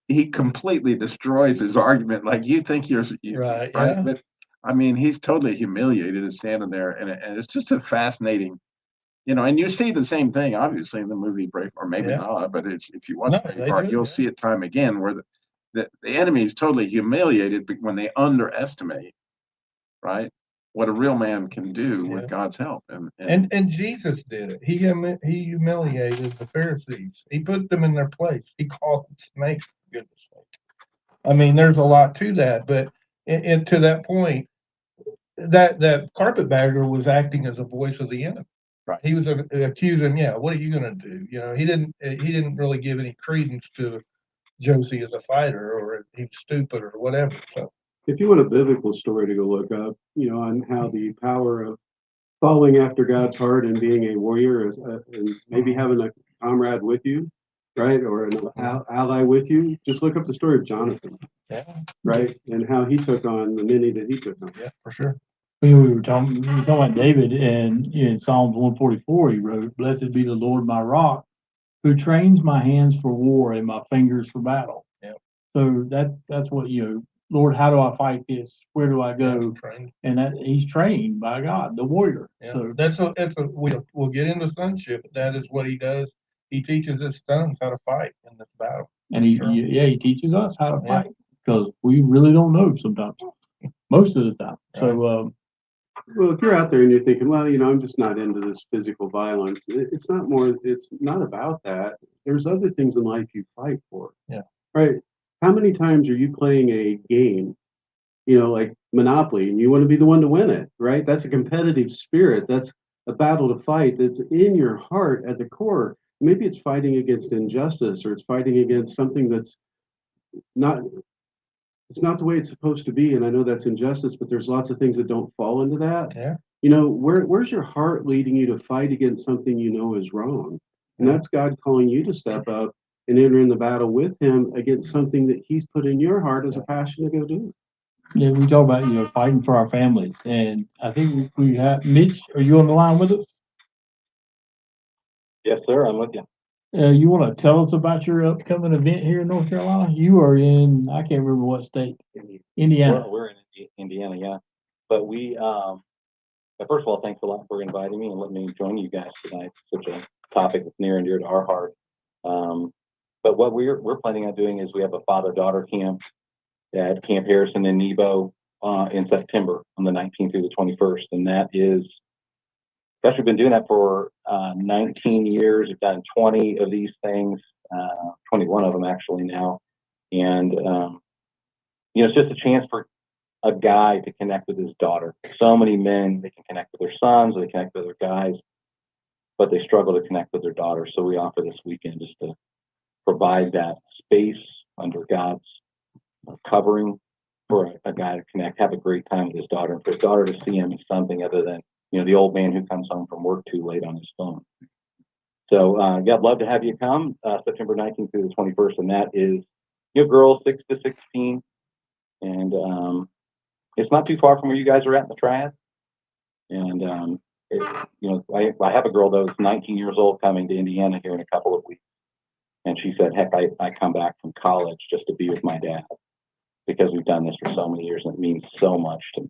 he completely destroys his argument. Like you think Right, right? yeah. But I mean, he's totally humiliated and standing there, and it's just a fascinating, you know. And you see the same thing, obviously, in the movie Brave, or maybe Yeah. not. But it's if you watch No, they Braveheart, do, you'll yeah. see it time again where the enemy is totally humiliated when they underestimate, right, what a real man can do with Yeah. God's help. And Jesus did it. He humiliated the Pharisees. He put them in their place. He called them snakes, for goodness sake. I mean, there's a lot to that, but and to that point, that carpetbagger was acting as a voice of the enemy. Right. He was accusing, yeah, what are you going to do? You know, he didn't really give any credence to Josie as a fighter, or he's stupid or whatever. So If you want a biblical story to go look up, you know, on how the power of following after God's heart and being a warrior is, and maybe having a comrade with you, right, or an ally with you, just look up the story of Jonathan, yeah, right, and how he took on the many that he took on. yeah, for sure. We were talking about David, and in Psalms 144, he wrote, "Blessed be the Lord my rock, who trains my hands for war and my fingers for battle." Yeah. So that's what, you know, Lord, how do I fight this? Where do I go? Trained. And that he's trained by God, the warrior. Yeah. So We'll get into sonship. That is what he does. He teaches his sons how to fight in this battle. and he, Sure. he teaches us how to Yeah. fight because we really don't know sometimes, most of the time. So Well, if you're out there and you're thinking, well, you know, I'm just not into this physical violence, it's not about that. There's other things in life you fight for. Yeah. Right? How many times are you playing a game, you know, like Monopoly, and you want to be the one to win it, right? That's a competitive spirit. That's a battle to fight that's in your heart at the core. Maybe it's fighting against injustice, or it's fighting against something that's not, it's not the way it's supposed to be. And I know that's injustice, but there's lots of things that don't fall into that. Yeah. You know, where's your heart leading you to fight against something you know is wrong? And that's God calling you to step up and enter in the battle with him against something that he's put in your heart as a passion to go do. yeah, we talk about, you know, fighting for our families, and I think we have Mitch. Are you on the line with us? Yes, sir, I'm with you. You want to tell us about your upcoming event here in North Carolina? You are in, I can't remember what state. Indiana. We're in Indiana, yeah. But first of all, thanks a lot for inviting me and letting me join you guys tonight. Such a topic that's near and dear to our heart. But what we're planning on doing is we have a father-daughter camp at Camp Harrison in Nebo in September on the 19th through the 21st, and that is. Gosh, we've been doing that for 19 years. We've done 20 of these things, 21 of them actually now. And, you know, it's just a chance for a guy to connect with his daughter. So many men, they can connect with their sons, or they connect with their guys, but they struggle to connect with their daughters. So we offer this weekend just to provide that space under God's covering for a guy to connect, have a great time with his daughter. And for his daughter to see him as something other than, you know, the old man who comes home from work too late on his phone. So, yeah, I'd love to have you come September 19th through the 21st, and that is, you know, girls 6 to 16, and it's not too far from where you guys are at in the triad. And you know, I have a girl that's 19 years old coming to Indiana here in a couple of weeks, and she said, "Heck, I come back from college just to be with my dad." because we've done this for so many years and it means so much to me.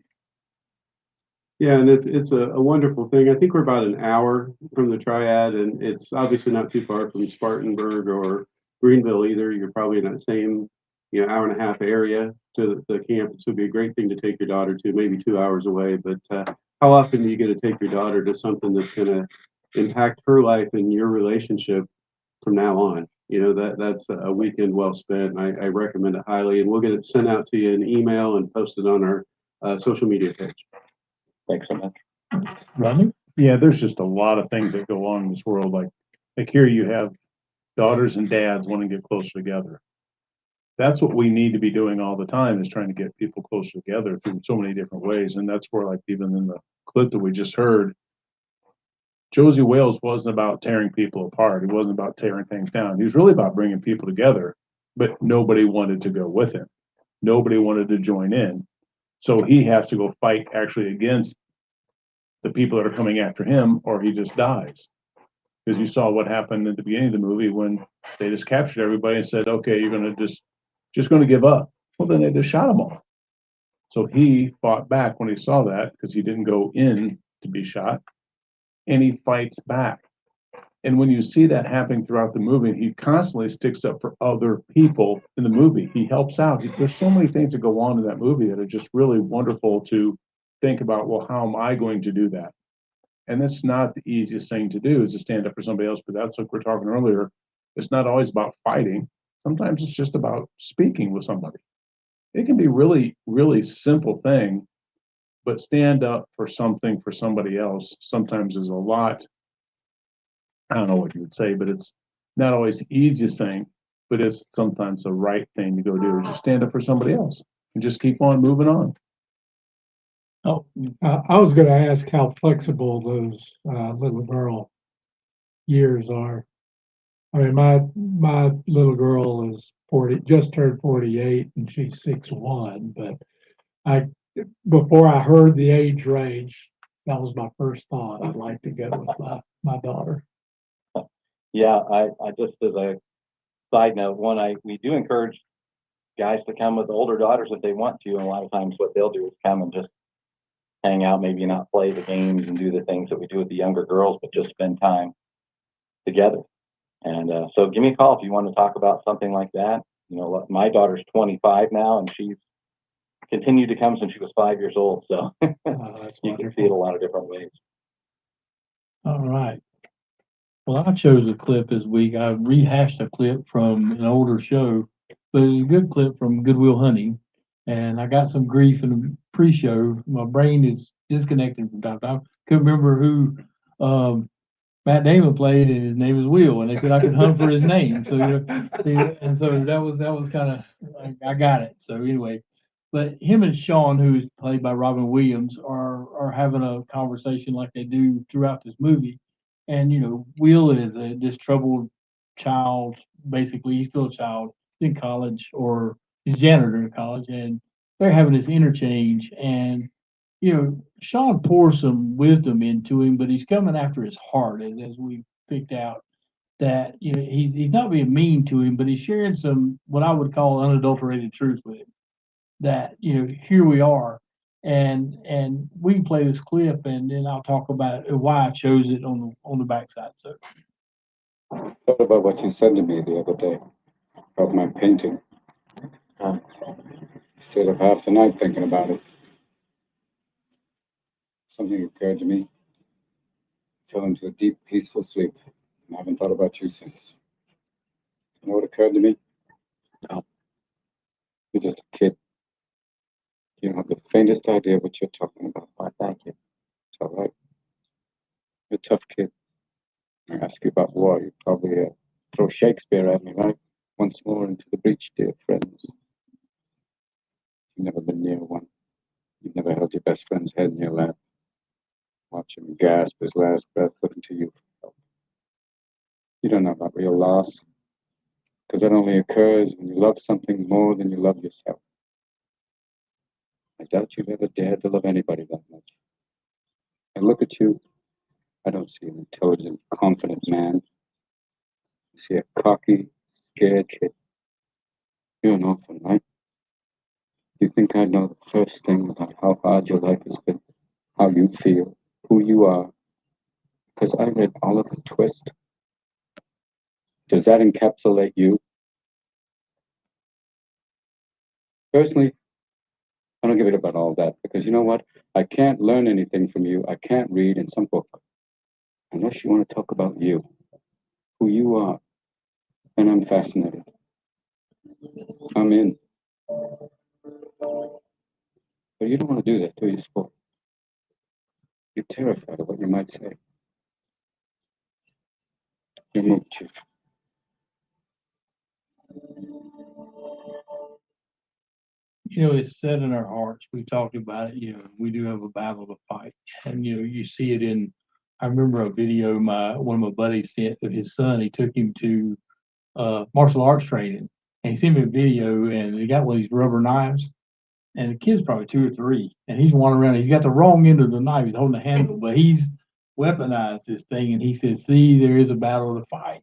Yeah, and it's a wonderful thing. I think we're about an hour from the Triad, and it's obviously not too far from Spartanburg or Greenville either. You're probably in that same, hour and a half area to the campus. Would be a great thing to take your daughter to, maybe 2 hours away. But how often do you get to take your daughter to something that's going to impact her life and your relationship from now on? That's a weekend well spent. And I recommend it highly, and we'll get it sent out to you in email and posted on our social media page. Thanks so much. Rodney? Yeah, there's just a lot of things that go on in this world. Like here you have daughters and dads wanting to get closer together. That's what we need to be doing all the time, is trying to get people closer together through so many different ways. And that's where, like, even in the clip that we just heard, Josie Wales wasn't about tearing people apart. He wasn't about tearing things down. He was really about bringing people together, but nobody wanted to go with him. Nobody wanted to join in. So he has to go fight actually against the people that are coming after him, or he just dies. Because you saw what happened at the beginning of the movie when they just captured everybody and said, okay, you're going to just going to give up. Well, then they just shot them all. So he fought back when he saw that, because he didn't go in to be shot, and he fights back. And when you see that happening throughout the movie, he constantly sticks up for other people in the movie. He helps out. There's so many things that go on in that movie that are just really wonderful to think about. Well, how am I going to do that? And that's not the easiest thing to do, is to stand up for somebody else. But that's like we're talking earlier. It's not always about fighting. Sometimes it's just about speaking with somebody. It can be really, really simple thing, but stand up for something for somebody else sometimes is a lot. I don't know what you would say, but it's not always the easiest thing, but it's sometimes the right thing to go do, is just stand up for somebody else and just keep on moving on. Oh, I was gonna ask how flexible those, little girl years are. I mean, my little girl is 40, just turned 48, and she's 6'1", but before I heard the age range, that was my first thought. I'd like to go with my daughter. Yeah, I just, as a side note, we do encourage guys to come with older daughters if they want to, and a lot of times what they'll do is come and just hang out, maybe not play the games and do the things that we do with the younger girls, but just spend time together. And so give me a call if you want to talk about something like that. My daughter's 25 now, and she's continued to come since she was 5 years old. So you can see it a lot of different ways. All right. Well, I chose a clip this week. I rehashed a clip from an older show, but it's a good clip from Good Will Hunting. And I got some grief in the pre-show. My brain is disconnected from time to time. Couldn't remember who Matt Damon played, and his name is Will, and they said I could hunt for his name. So, and so that was kind of, I got it. So anyway, but him and Sean, who's played by Robin Williams, are having a conversation like they do throughout this movie. And Will is this troubled child. Basically, he's still a child in college, or he's janitor in college, and they're having this interchange. And Sean pours some wisdom into him, but he's coming after his heart, as we picked out. That he's not being mean to him, but he's sharing some what I would call unadulterated truth with him. That here we are, and we can play this clip, and then I'll talk about why I chose it on the backside. So, thought about what you said to me the other day about my painting. Stayed up half the night thinking about it. Something occurred to me. Fell into a deep, peaceful sleep, and I haven't thought about you since. You know what occurred to me? No. You're just a kid. You don't have the faintest idea what you're talking about. Why, thank you. It's all right. You're a tough kid. I ask you about war, you probably throw Shakespeare at me, right? Once more into the breach, dear friends. You've never been near one. You've never held your best friend's head in your lap. Watch him gasp his last breath, looking to you for help. You don't know about real loss, because that only occurs when you love something more than you love yourself. I doubt you've ever dared to love anybody that much. And look at you. I don't see an intelligent, confident man. I see a cocky, scared kid. You're an orphan, right? You think I know the first thing about how hard your life has been, how you feel, who you are? Because I read Oliver Twist. Does that encapsulate you? Personally, I don't give it about all that because you know what? I can't learn anything from you. I can't read in some book unless you want to talk about you, who you are. And I'm fascinated. I'm in. But you don't want to do that, do you, Sport? You're terrified of what you might say. You move, Chief. You know, it's set in our hearts. We talked about it, you know, we do have a battle to fight. And, you know, you see it in, I remember a video one of my buddies sent of his son. He took him to martial arts training. And he sent me a video and he got one of these rubber knives. And the kid's probably 2 or 3. And he's wandering around. He's got the wrong end of the knife. He's holding the handle, but he's weaponized this thing. And he says, see, there is a battle to fight.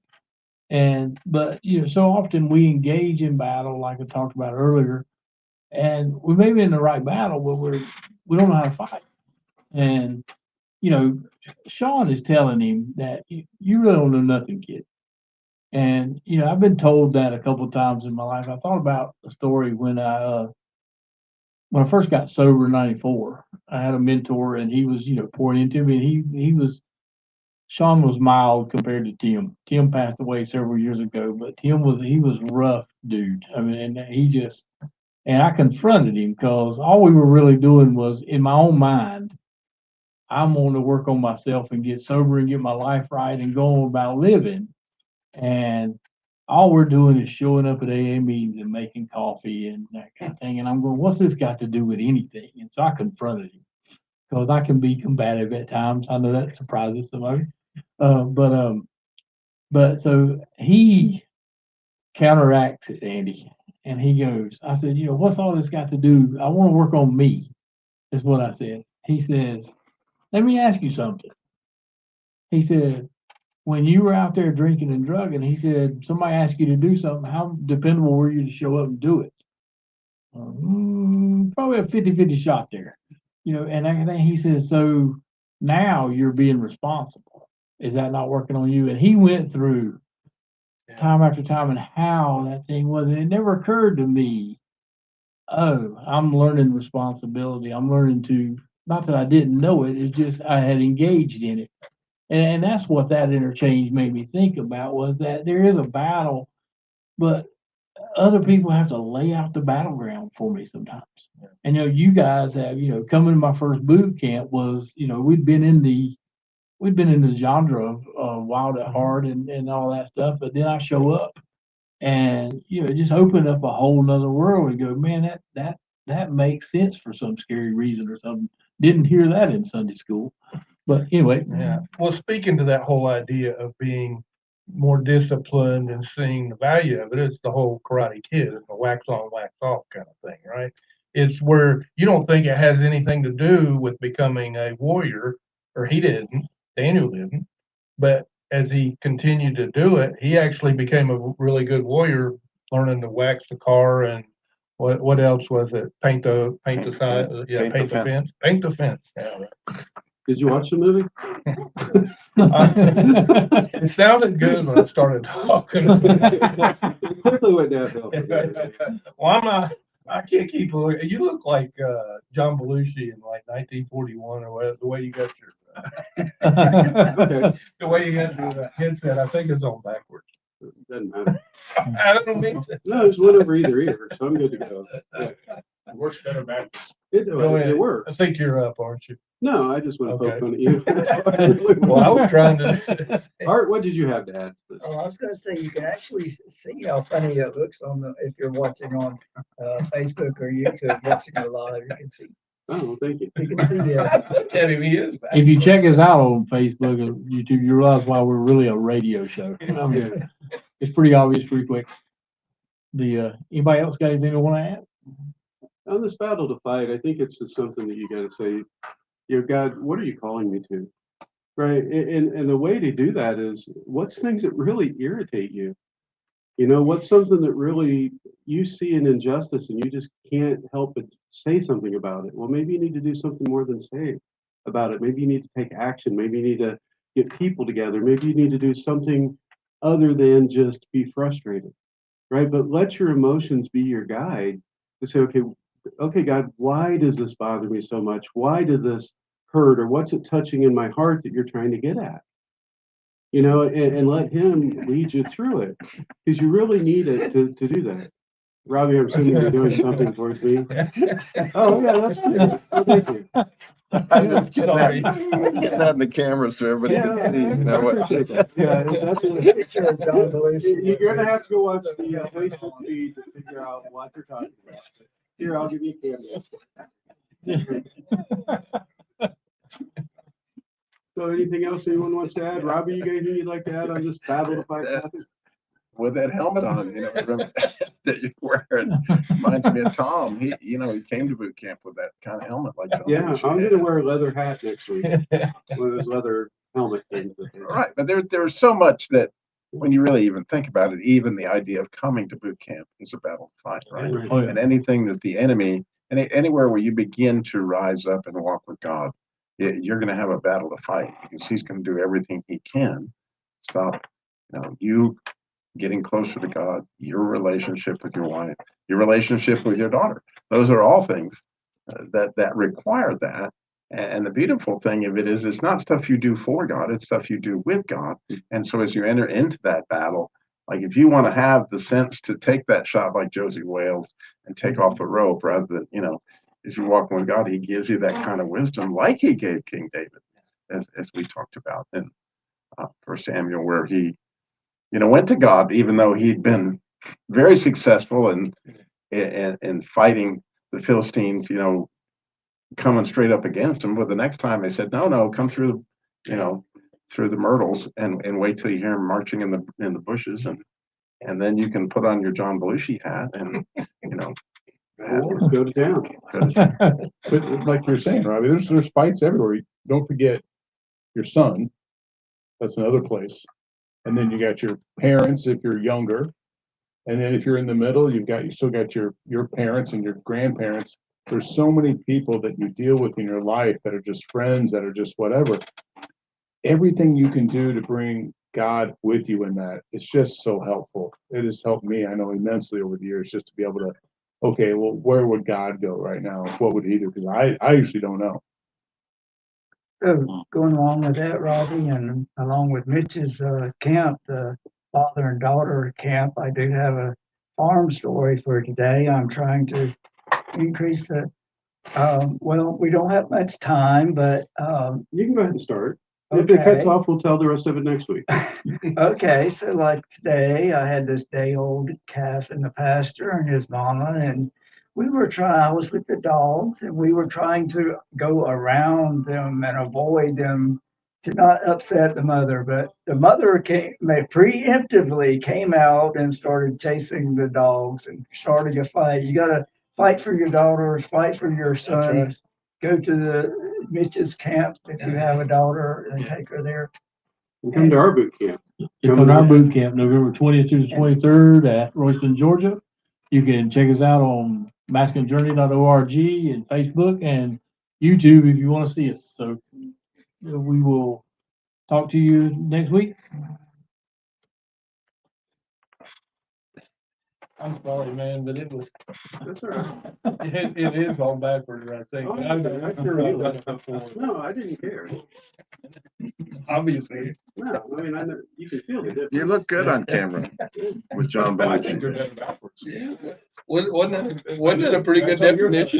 But, you know, so often we engage in battle, like I talked about earlier, and we may be in the right battle, but we don't know how to fight. And, you know, Sean is telling him that you really don't know nothing, kid. And, you know, I've been told that a couple of times in my life. I thought about a story when I first got sober in '94. I had a mentor and he was, you know, pouring into me, and Sean was mild compared to Tim. Tim passed away several years ago, but Tim was rough dude. I mean, and I confronted him because all we were really doing was, in my own mind, I'm going to work on myself and get sober and get my life right and go on about living. And all we're doing is showing up at AA meetings and making coffee and that kind of thing. And I'm going, what's this got to do with anything? And so I confronted him because I can be combative at times. I know that surprises somebody. But so he counteracts it, Andy. And he goes, I said, you know, what's all this got to do? I want to work on me, is what I said. He says, let me ask you something. He said, when you were out there drinking and drugging, he said, somebody asked you to do something, how dependable were you to show up and do it? Probably a 50-50 shot there. You know, and he says, so now you're being responsible. Is that not working on you? And he went through time after time and how that thing was. And it never occurred to me, oh, I'm learning responsibility. I'm learning to, not that I didn't know it, it's just I had engaged in it. And that's what that interchange made me think about, was that there is a battle, but other people have to lay out the battleground for me sometimes. And, you know, you guys have, you know, coming to my first boot camp was, you know, we'd been in the genre of Wild at Heart and all that stuff, but then I show up and, you know, it just opened up a whole nother world and go, man, that makes sense for some scary reason or something. Didn't hear that in Sunday school. But anyway. Yeah. Well, speaking to that whole idea of being more disciplined and seeing the value of it, it's the whole Karate Kid, it's the wax on, wax off kind of thing, right? It's where you don't think it has anything to do with becoming a warrior, or he didn't, Daniel didn't, but as he continued to do it, he actually became a really good warrior, learning to wax the car and what else was it? Paint the side, paint the fence. Paint the fence. Yeah, right. Did you watch the movie? It sounded good when I started talking. It quickly went downhill. Well, I can't keep looking. You look like John Belushi in like 1941 or whatever, the way you got your the way you got your headset. I think it's on backwards. Doesn't matter. I don't mean to. No, there's one over either ear, so I'm good to go. Yeah. It works better backwards. It works. I think you're up, aren't you? No, I just want to poke fun at you. Well, I was trying to. Art, what did you have to add to this? Oh, I was going to say, you can actually see how funny it looks if you're watching on Facebook or YouTube, watching it live. You can see. Oh, thank you. You can see that. If you check us out on Facebook or YouTube, you realize why we're really a radio show. It's pretty obvious pretty quick. Anybody else got anything they want to add? On this battle to fight, I think it's just something that you got to say, you know, God, what are you calling me to? Right. And the way to do that is, what's things that really irritate you? You know, what's something that really you see an injustice and you just can't help but say something about it? Well, maybe you need to do something more than say about it. Maybe you need to take action. Maybe you need to get people together. Maybe you need to do something other than just be frustrated, right? But let your emotions be your guide to say, okay, God, why does this bother me so much? Why did this hurt? Or what's it touching in my heart that you're trying to get at? You know, and let him lead you through it, because you really need it to do that. Robbie, I'm assuming you're doing something towards me. Oh, yeah, that's good. Oh, thank you. I'm just getting Sorry. getting that in the camera so everybody can see, you know what? Appreciate that. Yeah, that's you're gonna have to go watch the Facebook feed to figure out what they're talking about. Here, I'll give you a camera. So anything else anyone wants to add? Robbie, you got anything you'd like to add on this battle to fight topic? With that helmet on, you know, remember that you're wearing, reminds me of Tom. He came to boot camp with that kind of helmet like John. Yeah, I'm gonna wear a leather hat next week. One of those leather helmet things. Right, but there's so much that when you really even think about it, even the idea of coming to boot camp is a battle to fight, right? Oh, yeah. And anything that the enemy, anywhere where you begin to rise up and walk with God, you're going to have a battle to fight, because he's going to do everything he can to stop, you getting closer to God, your relationship with your wife, your relationship with your daughter. Those are all things that require that. And the beautiful thing of it is, it's not stuff you do for God, it's stuff you do with God. And so as you enter into that battle, like if you want to have the sense to take that shot like Josie Wales and take off the rope, rather than, as you're walking with God, he gives you that kind of wisdom like he gave King David, as we talked about in 1 Samuel, where he, went to God, even though he'd been very successful in fighting the Philistines, coming straight up against him. But the next time they said, no, come through, through the myrtles and wait till you hear him marching in the bushes, and then you can put on your John Belushi hat and, go to town. But like you're saying, Robbie, there's fights everywhere. Don't forget your son. That's another place. And then you got your parents if you're younger. And then if you're in the middle, you still got your parents and your grandparents. There's so many people that you deal with in your life that are just friends, that are just whatever. Everything you can do to bring God with you in that, it's just so helpful. It has helped me, I know, immensely over the years, just to be able to, okay, well, where would God go right now? What would he do? Because I usually don't know. So going along with that, Robbie, and along with Mitch's camp, the father and daughter camp, I do have a farm story for today. I'm trying to increase the, well, we don't have much time, but you can go ahead and start. If it cuts off, we'll tell the rest of it next week. Okay, so like today, I had this day-old calf in the pasture and his mama, and I was with the dogs, and we were trying to go around them and avoid them to not upset the mother. But the mother preemptively came out and started chasing the dogs and starting a fight. You got to fight for your daughters, fight for your sons. Right. Go to the Mitch's camp if you have a daughter and take her there. Come to our boot camp. Come to our boot camp, November 20th through the 23rd at Royston, Georgia. You can check us out on masculinejourney.org and Facebook and YouTube if you want to see us. So we will talk to you next week. I'm sorry, man, but it was. That's all right. It is all backwards, I think. Oh, I'm sure I've done it before. No, I didn't care. Obviously. No, I mean, I know you can feel the difference. You look good on camera with John I think Belushi. they're backwards. Wasn't it a pretty good definition?